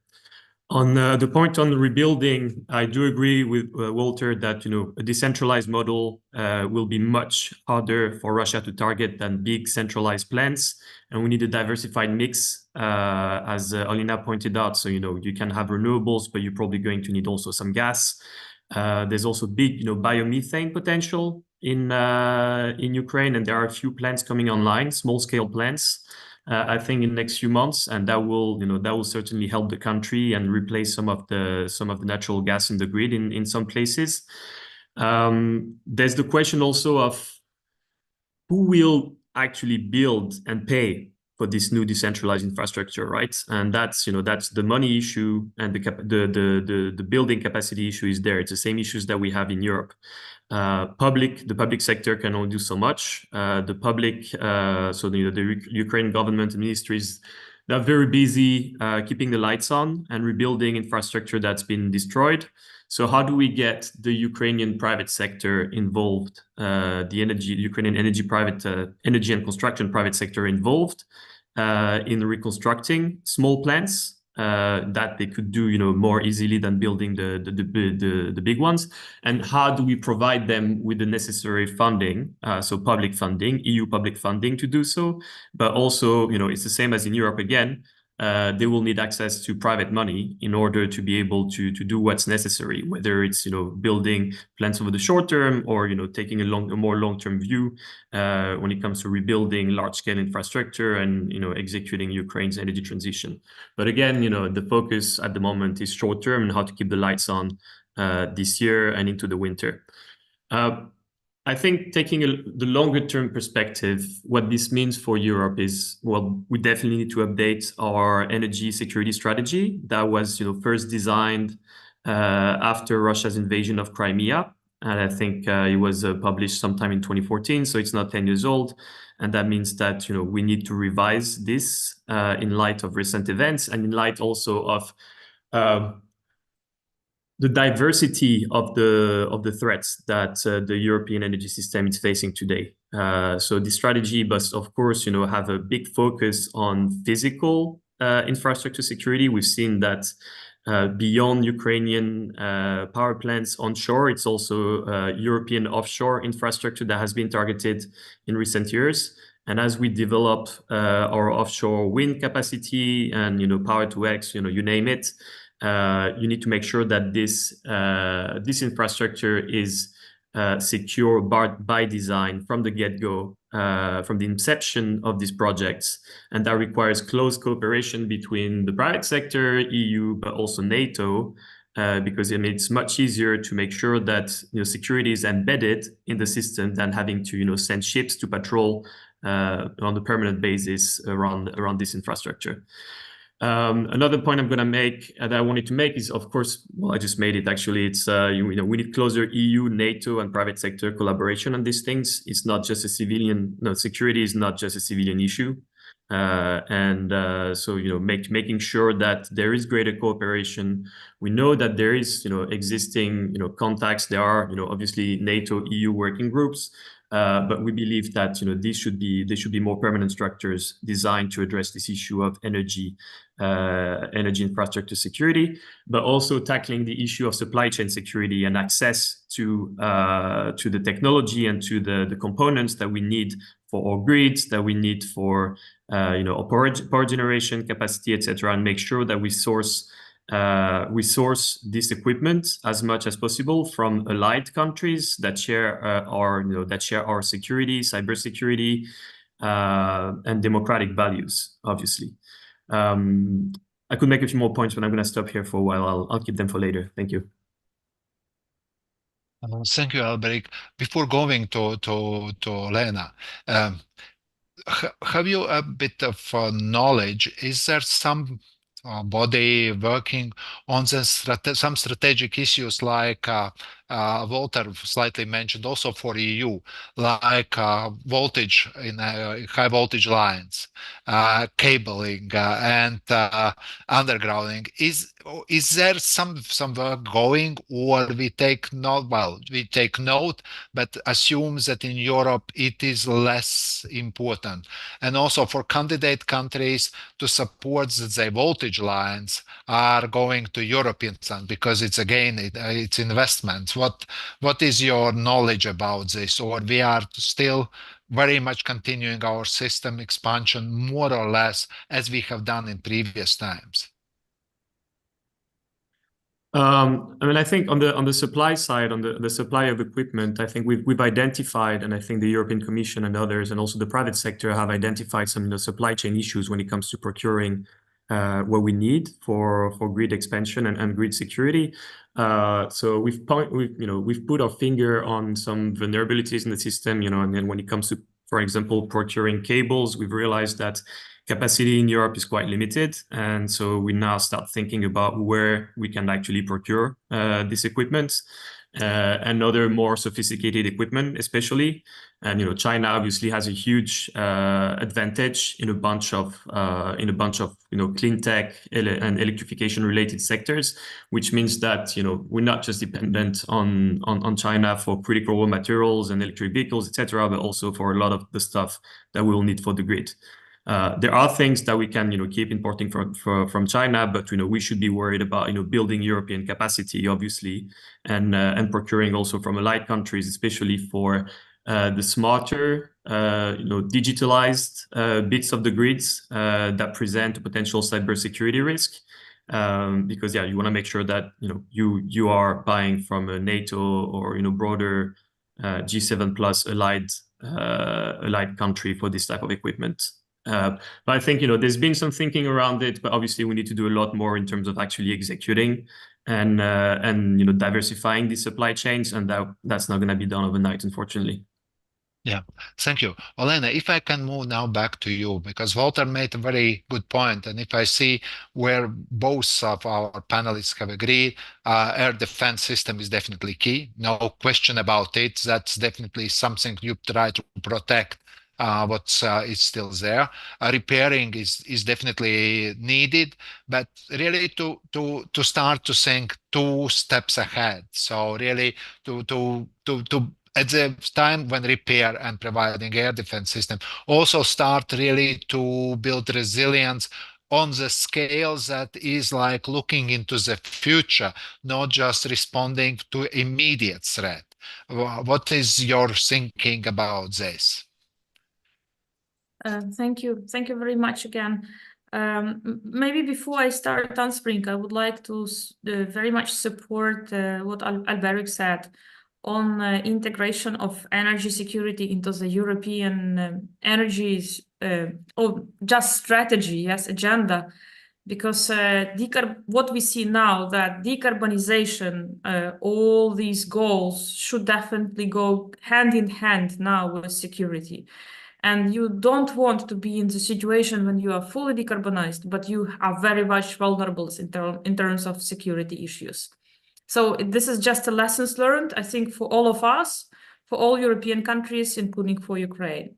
On the point on rebuilding, I do agree with Walter that a decentralized model will be much harder for Russia to target than big centralized plants, and we need a diversified mix, as Alina pointed out. So you can have renewables, but you're probably going to need also some gas. There's also big biomethane potential in Ukraine, and there are a few plants coming online, small scale plants. I think in the next few months, and that will certainly help the country and replace some of the natural gas in the grid in some places. There's the question also of who will actually build and pay for this new decentralized infrastructure, right? And that's the money issue, and the building capacity issue is there. It's the same issues that we have in Europe. The public sector can only do so much. The Ukraine government and ministries, they're very busy keeping the lights on and rebuilding infrastructure that's been destroyed. So how do we get the Ukrainian private sector involved, Ukrainian energy and construction private sector involved in reconstructing small plants that they could do more easily than building the big ones? And how do we provide them with the necessary funding, so public funding, EU public funding to do so? But also it's the same as in Europe again. They will need access to private money in order to be able to do what's necessary, whether it's building plants over the short term or taking a more long-term view when it comes to rebuilding large-scale infrastructure and executing Ukraine's energy transition. But again, the focus at the moment is short-term and how to keep the lights on this year and into the winter. I think taking the longer-term perspective, what this means for Europe is, well, we definitely need to update our energy security strategy that was, first designed after Russia's invasion of Crimea, and I think it was published sometime in 2014, so it's not 10 years old, and that means that we need to revise this in light of recent events and in light also of the diversity of the threats that the European energy system is facing today. So the strategy must, of course, have a big focus on physical infrastructure security. We've seen that beyond Ukrainian power plants onshore, it's also European offshore infrastructure that has been targeted in recent years. And as we develop our offshore wind capacity and power to X, you name it, you need to make sure that this infrastructure is secure by design from the get-go, from the inception of these projects. And that requires close cooperation between the private sector, EU, but also NATO, because it's much easier to make sure that security is embedded in the system than having to send ships to patrol on a permanent basis around this infrastructure. Another point I'm going to make that I wanted to make is, of course, well, I just made it actually. It's we need closer EU, NATO, and private sector collaboration on these things. It's not just a civilian. No, security is not just a civilian issue, so making sure that there is greater cooperation. We know that there is existing contacts. There are obviously NATO, EU working groups. But we believe that there should be more permanent structures designed to address this issue of energy infrastructure security, but also tackling the issue of supply chain security and access to the technology and to the components that we need for our grids, that we need for our power generation capacity, etc., and make sure that we source this equipment as much as possible from allied countries that share our security, cybersecurity, and democratic values, obviously. I could make a few more points, but I'm going to stop here for a while. I'll keep them for later. Thank you. Thank you, Alberic. Before going to Lena, have you a bit of knowledge? Is there some body working on some strategic issues like Walter slightly mentioned also for EU, like voltage in high voltage lines, cabling, and undergrounding? Is there some work going, or we take note? Well, we take note, but assumes that in Europe it is less important. And also for candidate countries to support the voltage lines are going to European side, because it's it's investments. What is your knowledge about this? Or we are still very much continuing our system expansion more or less as we have done in previous times? I think on the supply side, on the supply of equipment, I think we've identified, and I think the European Commission and others, and also the private sector, have identified some supply chain issues when it comes to procuring what we need for grid expansion and grid security. So we've put our finger on some vulnerabilities in the system, and then when it comes to, for example, procuring cables, we've realized that capacity in Europe is quite limited, and so we now start thinking about where we can actually procure this equipment and other more sophisticated equipment, especially. And China obviously has a huge advantage in a bunch of clean tech and electrification related sectors, which means that we're not just dependent on China for critical raw materials and electric vehicles, etc., but also for a lot of the stuff that we will need for the grid. There are things that we can, keep importing from China, but we should be worried about, building European capacity, obviously, and procuring also from allied countries, especially for the smarter, digitalized bits of the grids that present a potential cybersecurity risk. Because you want to make sure that you are buying from a NATO or broader G7 plus allied country for this type of equipment. But I think there's been some thinking around it, but obviously we need to do a lot more in terms of actually executing and diversifying the supply chains, and that's not going to be done overnight, unfortunately. Yeah, thank you. Olena, if I can move now back to you, because Walter made a very good point, and if I see where both of our panelists have agreed, air defense system is definitely key. No question about it. That's definitely something you try to protect. What's is still there. Repairing is definitely needed, but really to start to think 2 steps ahead. So really to at the time when repair and providing air defense system, also start really to build resilience on the scale that is like looking into the future, not just responding to immediate threat. What is your thinking about this? Thank you. Thank you very much again. Maybe before I start answering, I would like to very much support what Alberic said on integration of energy security into the European energy or just strategy, yes, agenda. because what we see now, that decarbonization, all these goals should definitely go hand in hand now with security. And you don't want to be in the situation when you are fully decarbonized, but you are very much vulnerable in terms of security issues. So this is just a lessons learned, I think, for all of us, for all European countries, including for Ukraine.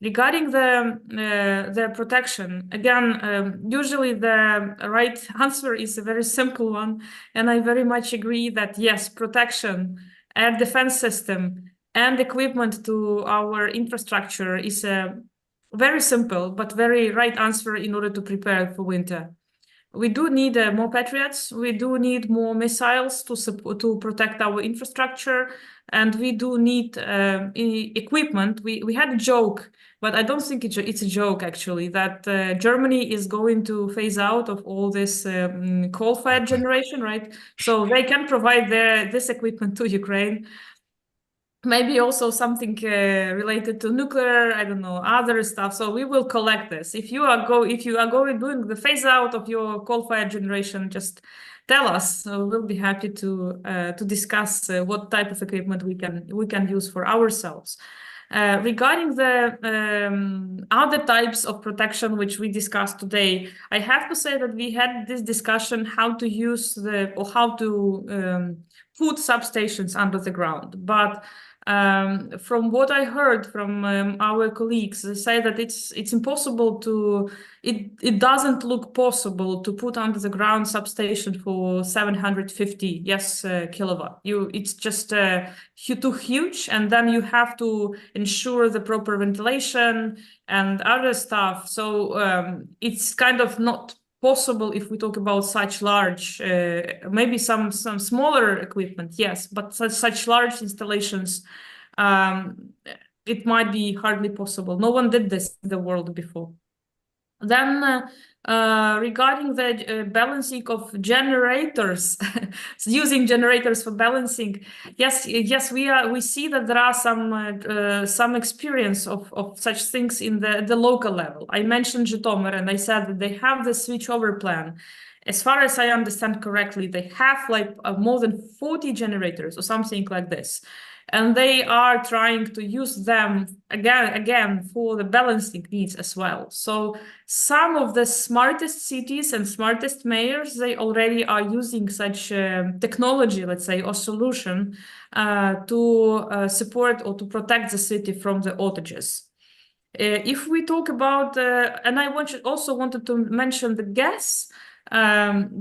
Regarding the protection, again, usually the right answer is a very simple one, and I very much agree that yes, protection, air defense system, and equipment to our infrastructure is a very simple but very right answer in order to prepare for winter. We do need more Patriots. We do need more missiles to protect our infrastructure, and we do need equipment. We had a joke, but I don't think it's a joke actually, that Germany is going to phase out of all this coal-fired generation, right? So they can provide this equipment to Ukraine. Maybe also something related to nuclear, I don't know, other stuff. So we will collect this. If you are doing the phase out of your coal-fired generation, just tell us. So we'll be happy to discuss what type of equipment we can use for ourselves. Regarding the other types of protection which we discussed today, I have to say that we had this discussion how to use how to put substations under the ground, but from what I heard from our colleagues, they say that it's impossible to. It doesn't look possible to put under the ground substation for 750 kilowatt. It's just too huge, and then you have to ensure the proper ventilation and other stuff. So it's kind of not possible if we talk about such large, maybe some smaller equipment, yes, but such large installations, it might be hardly possible. No one did this in the world before. Then regarding the balancing of generators, using generators for balancing, yes, we see that there are some experience of such things in the local level. I mentioned Zhytomyr, and I said that they have the switchover plan. As far as I understand correctly, they have like more than 40 generators or something like this. And they are trying to use them again for the balancing needs as well. So some of the smartest cities and smartest mayors, they already are using such technology, let's say, or solution to support or to protect the city from the outages. If we talk about, and I also wanted to mention the gas,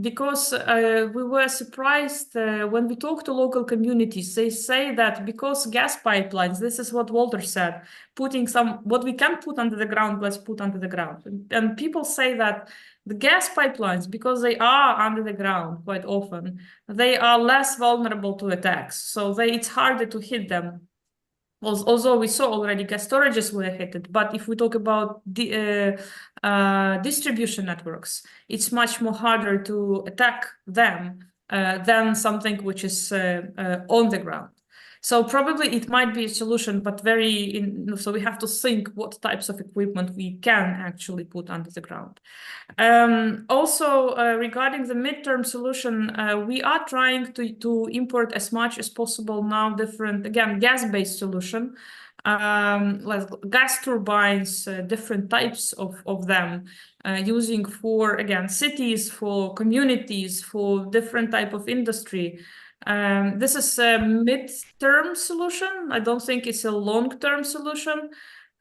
because we were surprised when we talk to local communities. They say that because gas pipelines, this is what Walter said, putting what we can put under the ground, let's put under the ground. And people say that the gas pipelines, because they are under the ground quite often, they are less vulnerable to attacks. So it's harder to hit them. Although we saw already gas storages were hit, but if we talk about the distribution networks, it's much more harder to attack them than something which is on the ground. So probably it might be a solution, but so we have to think what types of equipment we can actually put under the ground. Also, regarding the midterm solution, we are trying to import as much as possible now different, again, gas-based solution, like gas turbines, different types of them, using for, again, cities, for communities, for different type of industry. This is a mid-term solution. I don't think it's a long-term solution.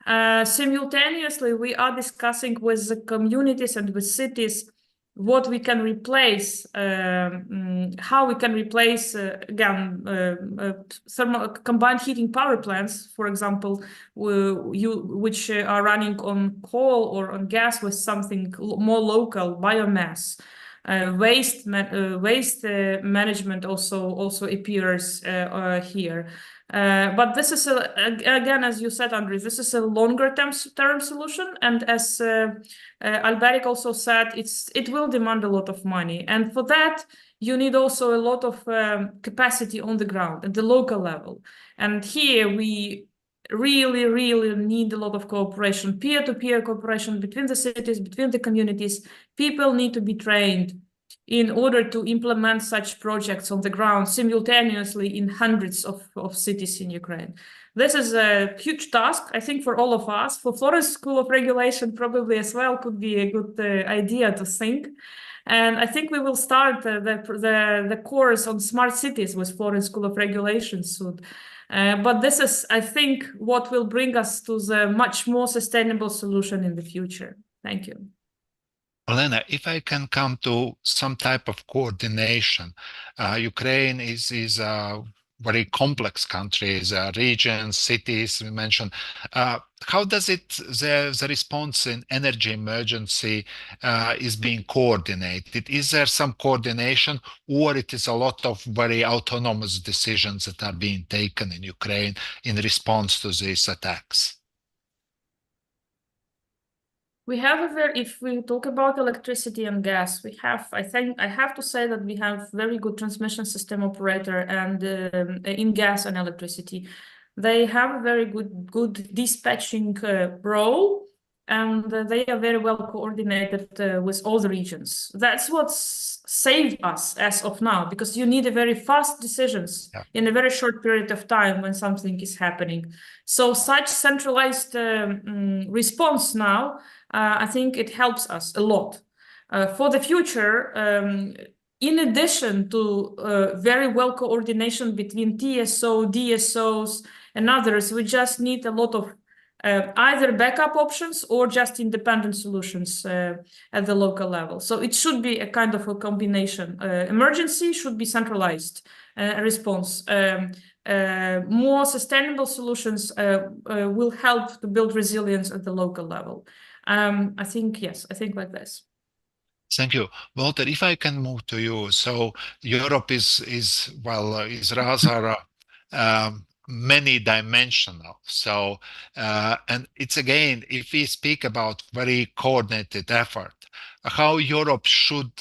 Simultaneously, we are discussing with the communities and with cities what we can replace, how we can replace, again, thermal combined heating power plants, for example, which are running on coal or on gas with something more local, biomass. Waste management also appears here. But this is, again, as you said, Andrei, this is a longer term solution. And as Alberic also said, it will demand a lot of money. And for that, you need also a lot of capacity on the ground at the local level. And here we really, really need a lot of cooperation, peer-to-peer cooperation between the cities, between the communities. People need to be trained in order to implement such projects on the ground simultaneously in hundreds of cities in Ukraine. This is a huge task, I think, for all of us. For Florence School of Regulation, probably as well could be a good idea to think. And I think we will start the course on smart cities with Florence School of Regulation soon. But this is, I think, what will bring us to the much more sustainable solution in the future. Thank you. Olena, if I can come to some type of coordination, Ukraine is a very complex country, is regions, cities, we mentioned. How does the response in energy emergency is being coordinated? Is there some coordination, or it is a lot of very autonomous decisions that are being taken in Ukraine in response to these attacks? We have if we talk about electricity and gas, we have, I think I have to say that we have very good transmission system operator and in gas and electricity. They have a very good dispatching role, and they are very well coordinated with all the regions. That's what's saved us as of now, because you need a very fast decisions in a very short period of time when something is happening. So such centralized response now, I think it helps us a lot. For the future, in addition to very well coordination between TSO, DSOs, and others, we just need a lot of either backup options or just independent solutions at the local level. So it should be a kind of a combination. Emergency should be centralized response. More sustainable solutions will help to build resilience at the local level. I think, yes, I think like this. Thank you. Walter, if I can move to you. So Europe is rather many dimensional. So and it's again, if we speak about very coordinated effort, how Europe should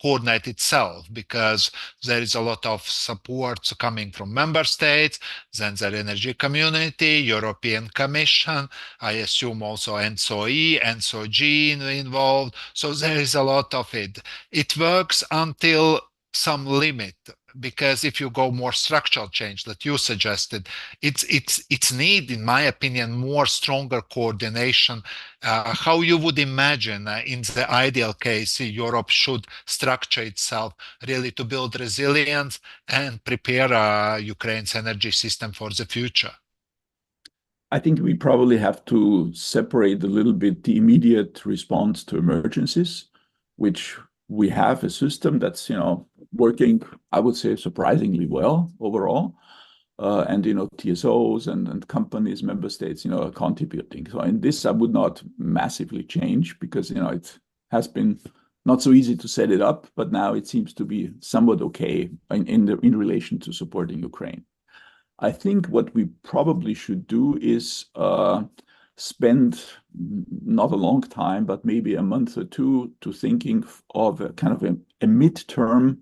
coordinate itself, because there is a lot of support coming from member states, then the energy community, European Commission, I assume also NSOE, NSOG involved. So there is a lot of it. It works until some limit, because if you go more structural change that you suggested, it's need, in my opinion, more stronger coordination. How you would imagine in the ideal case Europe should structure itself really to build resilience and prepare Ukraine's energy system for the future? I think we probably have to separate a little bit the immediate response to emergencies, which we have a system that's, working, I would say, surprisingly well overall. And, TSOs and companies, member states, are contributing. So in this, I would not massively change, because, it has been not so easy to set it up, but now it seems to be somewhat okay in relation to supporting Ukraine. I think what we probably should do is spend not a long time, but maybe a month or two, to thinking of a kind of a midterm,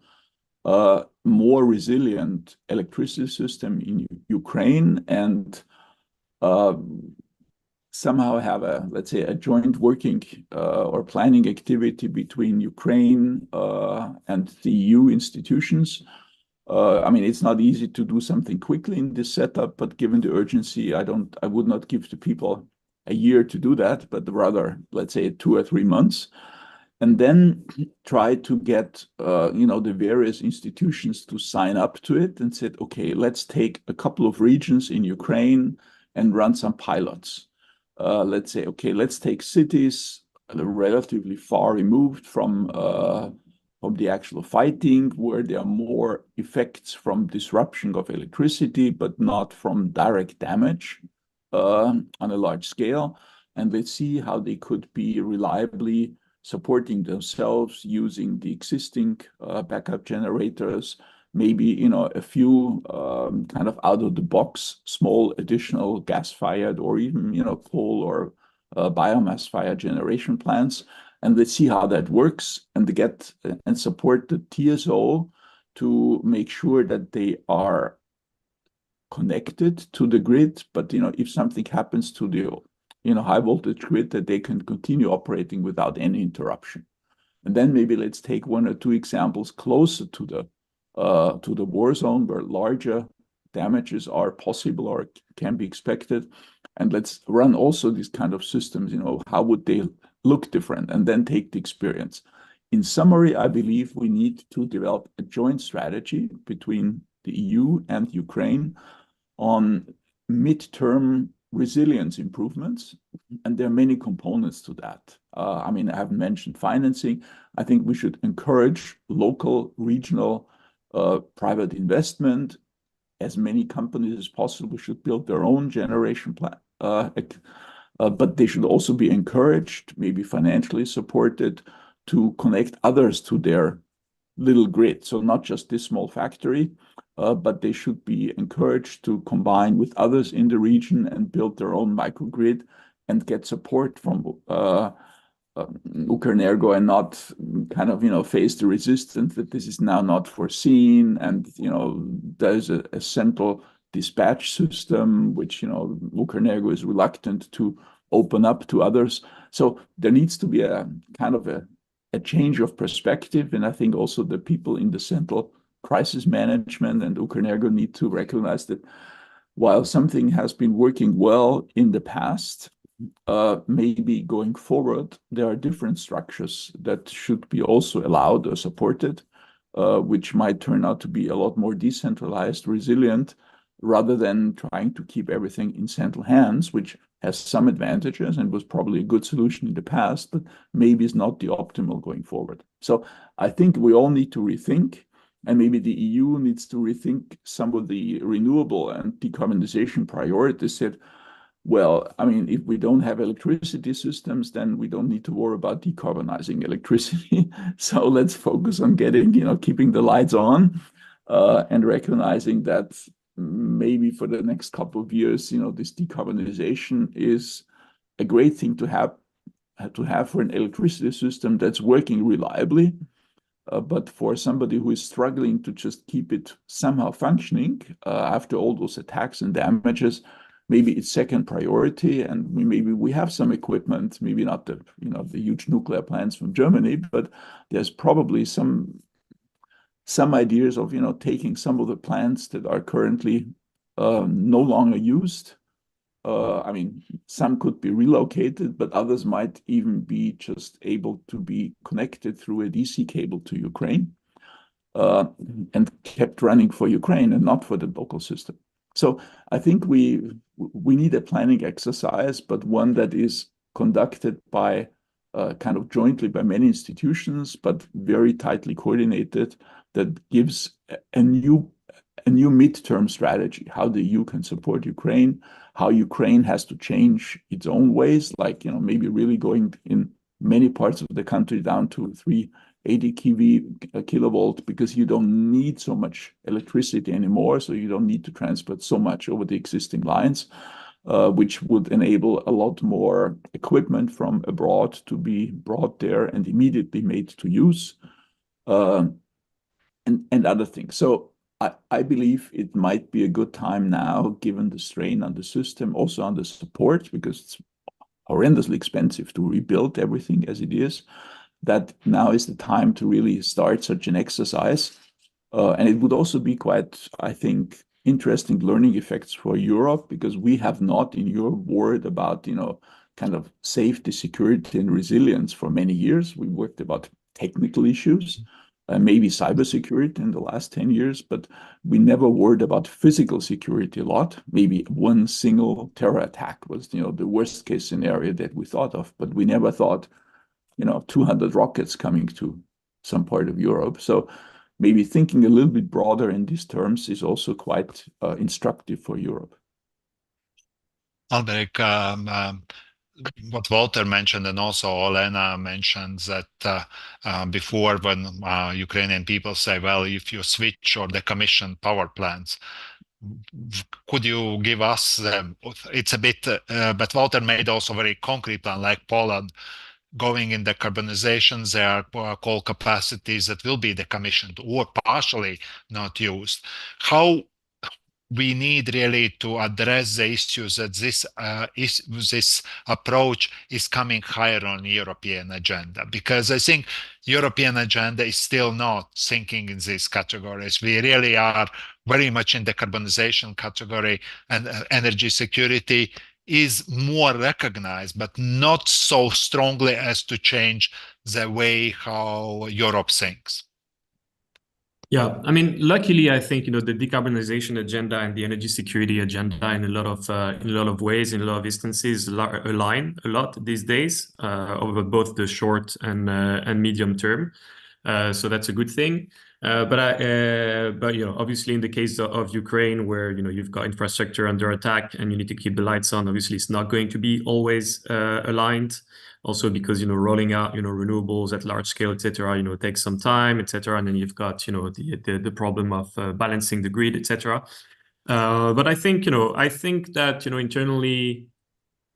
more resilient electricity system in Ukraine, and somehow have let's say, a joint working or planning activity between Ukraine and the EU institutions. I mean, it's not easy to do something quickly in this setup, but given the urgency, I would not give the people a year to do that, but rather, let's say, 2 or 3 months, and then try to get the various institutions to sign up to it, and said, okay, let's take a couple of regions in Ukraine and run some pilots. Let's say, okay, let's take cities relatively far removed from the actual fighting, where there are more effects from disruption of electricity, but not from direct damage on a large scale. And let's see how they could be reliably supporting themselves using the existing backup generators, maybe, a few kind of out-of-the-box small additional gas-fired or even, coal or biomass-fired generation plants. And let's see how that works, and get and support the TSO to make sure that they are connected to the grid, but if something happens to the high voltage grid, that they can continue operating without any interruption. And then maybe let's take one or two examples closer to the war zone where larger damages are possible or can be expected. And let's run also these kind of systems, how would they look different, and then take the experience. In summary, I believe we need to develop a joint strategy between the EU and Ukraine on midterm resilience improvements. And there are many components to that. I haven't mentioned financing. I think we should encourage local, regional, private investment. As many companies as possible should build their own generation plan. But they should also be encouraged, maybe financially supported, to connect others to their little grid. So not just this small factory, but they should be encouraged to combine with others in the region and build their own microgrid and get support from Ukrenergo, and not kind of face the resistance that this is now not foreseen, and there's a central dispatch system which Ukrenergo is reluctant to open up to others. So there needs to be a kind of a change of perspective, and I think also the people in the central crisis management and Ukrenergo need to recognize that while something has been working well in the past, maybe going forward, there are different structures that should be also allowed or supported, which might turn out to be a lot more decentralized, resilient, rather than trying to keep everything in central hands, which has some advantages and was probably a good solution in the past, but maybe is not the optimal going forward. So I think we all need to rethink, and maybe the EU needs to rethink some of the renewable and decarbonization priorities. That, well, if we don't have electricity systems, then we don't need to worry about decarbonizing electricity. So let's focus on keeping the lights on, and recognizing that maybe for the next couple of years, this decarbonization is a great thing to have for an electricity system that's working reliably. But for somebody who is struggling to just keep it somehow functioning after all those attacks and damages, maybe it's second priority. And maybe we have some equipment, maybe not the huge nuclear plants from Germany, but there's probably some ideas of taking some of the plants that are currently no longer used. Some could be relocated, but others might even be just able to be connected through a DC cable to Ukraine, and kept running for Ukraine and not for the local system. So I think we need a planning exercise, but one that is conducted by kind of jointly by many institutions, but very tightly coordinated, that gives a new midterm strategy, how the EU can support Ukraine, how Ukraine has to change its own ways, like maybe really going in many parts of the country down to 380 kilovolt, because you don't need so much electricity anymore, so you don't need to transport so much over the existing lines, which would enable a lot more equipment from abroad to be brought there and immediately made to use, and other things. So I believe it might be a good time now, given the strain on the system, also on the support, because it's horrendously expensive to rebuild everything as it is, that now is the time to really start such an exercise. And it would also be quite, I think, interesting learning effects for Europe, because we have not in Europe worried about, kind of safety, security, and resilience for many years. We worked about technical issues, maybe cybersecurity in the last 10 years, but we never worried about physical security a lot. Maybe one single terror attack was, the worst case scenario that we thought of, but we never thought, 200 rockets coming to some part of Europe. So maybe thinking a little bit broader in these terms is also quite instructive for Europe. Alberic, what Walter mentioned, and also Olena mentions that before, when Ukrainian people say, well, if you switch or decommission power plants, could you give us, it's a bit, but Walter made also very concrete plan, like Poland, going in decarbonization, there are coal capacities that will be decommissioned or partially not used. How we need really to address the issues that this approach is coming higher on European agenda, because I think European agenda is still not thinking in these categories. We really are very much in the decarbonization category, and energy security is more recognized, but not so strongly as to change the way how Europe thinks. Yeah, I mean, luckily, I think the decarbonization agenda and the energy security agenda in a lot of ways, in a lot of instances, align a lot these days over both the short and medium term. So that's a good thing. But obviously, in the case of Ukraine, where you've got infrastructure under attack and you need to keep the lights on, obviously, it's not going to be always aligned. Also because rolling out renewables at large scale, etc. Takes some time, etc. And then you've got the problem of balancing the grid, etc. But I think that internally,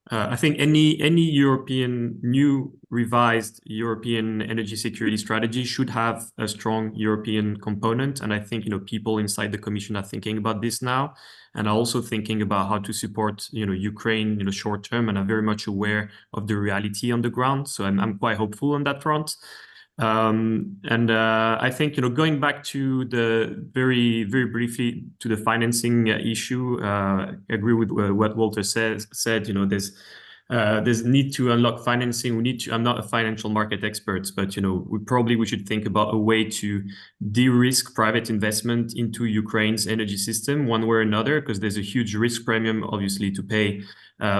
I think any European new revised European energy security strategy should have a strong European component, and I think people inside the Commission are thinking about this now, and are also thinking about how to support Ukraine short term, and are very much aware of the reality on the ground. So I'm quite hopeful on that front. I think going back to the very briefly to the financing issue, I agree with what Walter said. There's need to unlock financing. I'm not a financial market expert, but we should think about a way to de-risk private investment into Ukraine's energy system one way or another, because there's a huge risk premium obviously to pay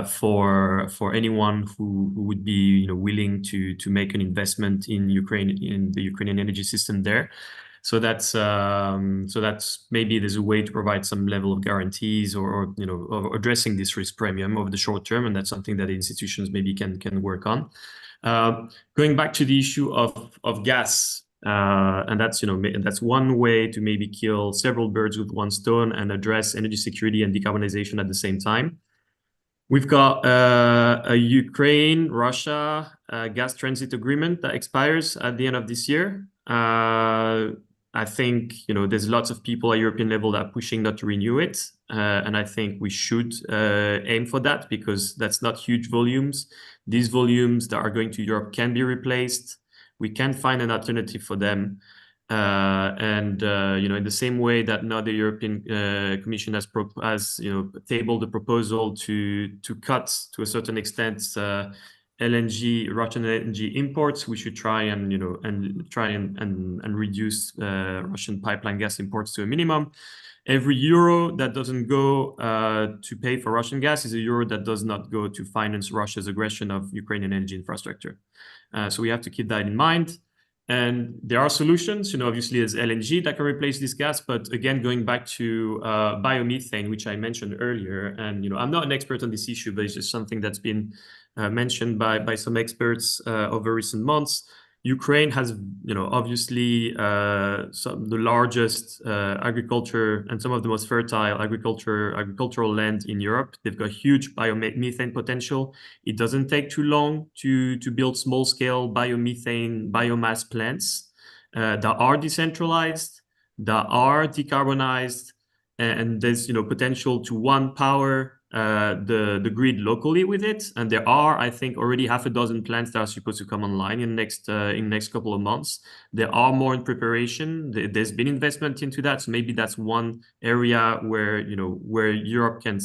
for anyone who would be willing to make an investment in Ukraine, in the Ukrainian energy system there. So that's maybe there's a way to provide some level of guarantees or of addressing this risk premium over the short term, and that's something that the institutions maybe can work on. Going back to the issue of gas, and that's one way to maybe kill several birds with one stone and address energy security and decarbonization at the same time. We've got a Ukraine-Russia gas transit agreement that expires at the end of this year. I think there's lots of people at European level that are pushing not to renew it, and I think we should aim for that, because that's not huge volumes. These volumes that are going to Europe can be replaced. We can find an alternative for them. In the same way that now the European Commission has tabled a proposal to cut to a certain extent Russian LNG imports, we should try and reduce Russian pipeline gas imports to a minimum. Every euro that doesn't go to pay for Russian gas is a euro that does not go to finance Russia's aggression of Ukrainian energy infrastructure. So we have to keep that in mind. And there are solutions, obviously there's LNG that can replace this gas, but again, going back to biomethane, which I mentioned earlier, and I'm not an expert on this issue, but it's just something that's been mentioned by some experts over recent months. Ukraine has, obviously the largest agriculture and some of the most fertile agricultural land in Europe. They've got huge biomethane potential. It doesn't take too long to build small-scale biomethane biomass plants that are decentralized, that are decarbonized, and there's potential to power the grid locally with it. And there are, I think, already half a dozen plants that are supposed to come online in next couple of months. There are more in preparation. There's been investment into that, so maybe that's one area where where Europe can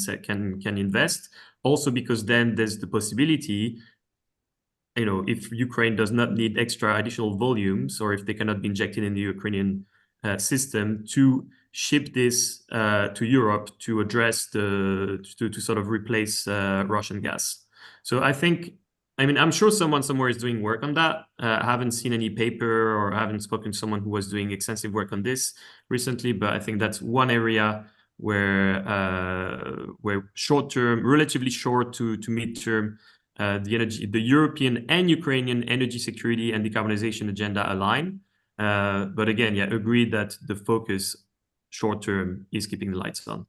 invest. Also, because then there's the possibility, if Ukraine does not need extra additional volumes, or if they cannot be injected in the Ukrainian system, to ship this to Europe to address to sort of replace Russian gas. So I'm sure someone somewhere is doing work on that. I haven't seen any paper or I haven't spoken to someone who was doing extensive work on this recently, but I think that's one area where short-term, relatively short to mid-term, the European and Ukrainian energy security and decarbonization agenda align. But again, yeah, agree that the focus short-term is keeping the lights on.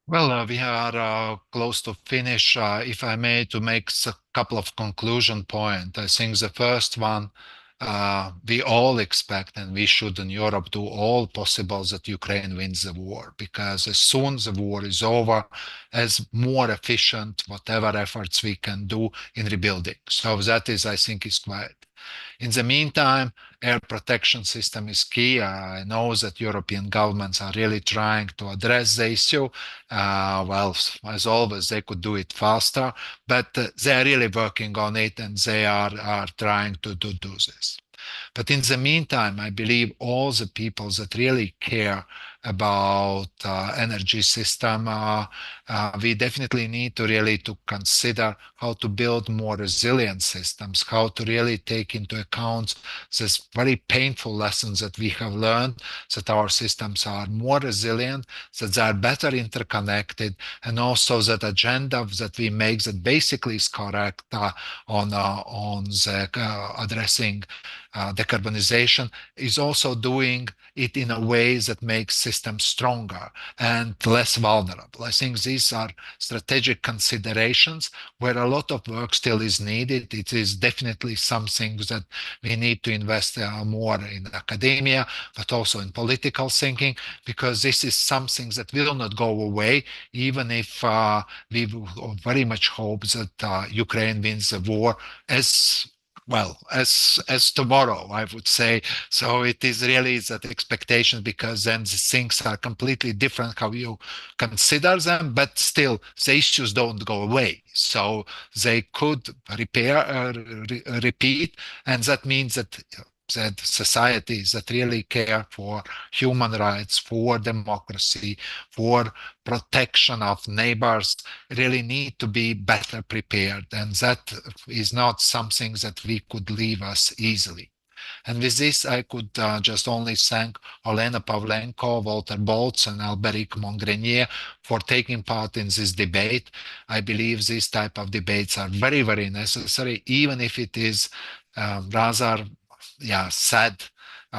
Well, we are close to finish. If I may, to make a couple of conclusion points. I think the first one we all expect, and we should in Europe do all possible that Ukraine wins the war, because as soon as the war is over, as more efficient whatever efforts we can do in rebuilding. So that is, I think, is quite. In the meantime, air protection system is key. I know that European governments are really trying to address the issue. Well, as always, they could do it faster, but they're really working on it, and they are trying to do this. But in the meantime, I believe all the people that really care about energy system, we definitely need to really to consider how to build more resilient systems, how to really take into account this very painful lessons that we have learned, that our systems are more resilient, that they are better interconnected, and also that agenda that we make that basically is correct on the addressing decarbonization is also doing it in a way that makes systems stronger and less vulnerable. I think these are strategic considerations where a lot of work still is needed. It is definitely something that we need to invest more in academia, but also in political thinking, because this is something that will not go away, even if we very much hope that Ukraine wins the war as well as tomorrow, I would say. So it is really that expectation, because then the things are completely different how you consider them, but still the issues don't go away. So they could repeat, and that means that societies that really care for human rights, for democracy, for protection of neighbors really need to be better prepared. And that is not something that we could leave us easily. And with this, I could just only thank Olena Pavlenko, Walter Boltz, and Alberic Mongrenier for taking part in this debate. I believe these type of debates are very, very necessary, even if it is rather sad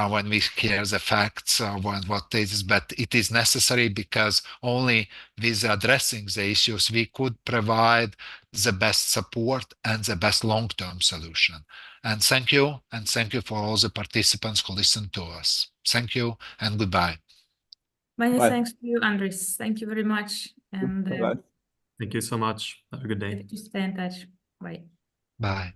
when we hear the facts what it is, but it is necessary, because only with addressing the issues we could provide the best support and the best long-term solution. And thank you for all the participants who listened to us. Thank you and goodbye. Many Bye. thanks to you, Andris. Thank you very much. And Bye-bye. Thank you so much. Have a good day. happy to stay in touch. Bye. Bye.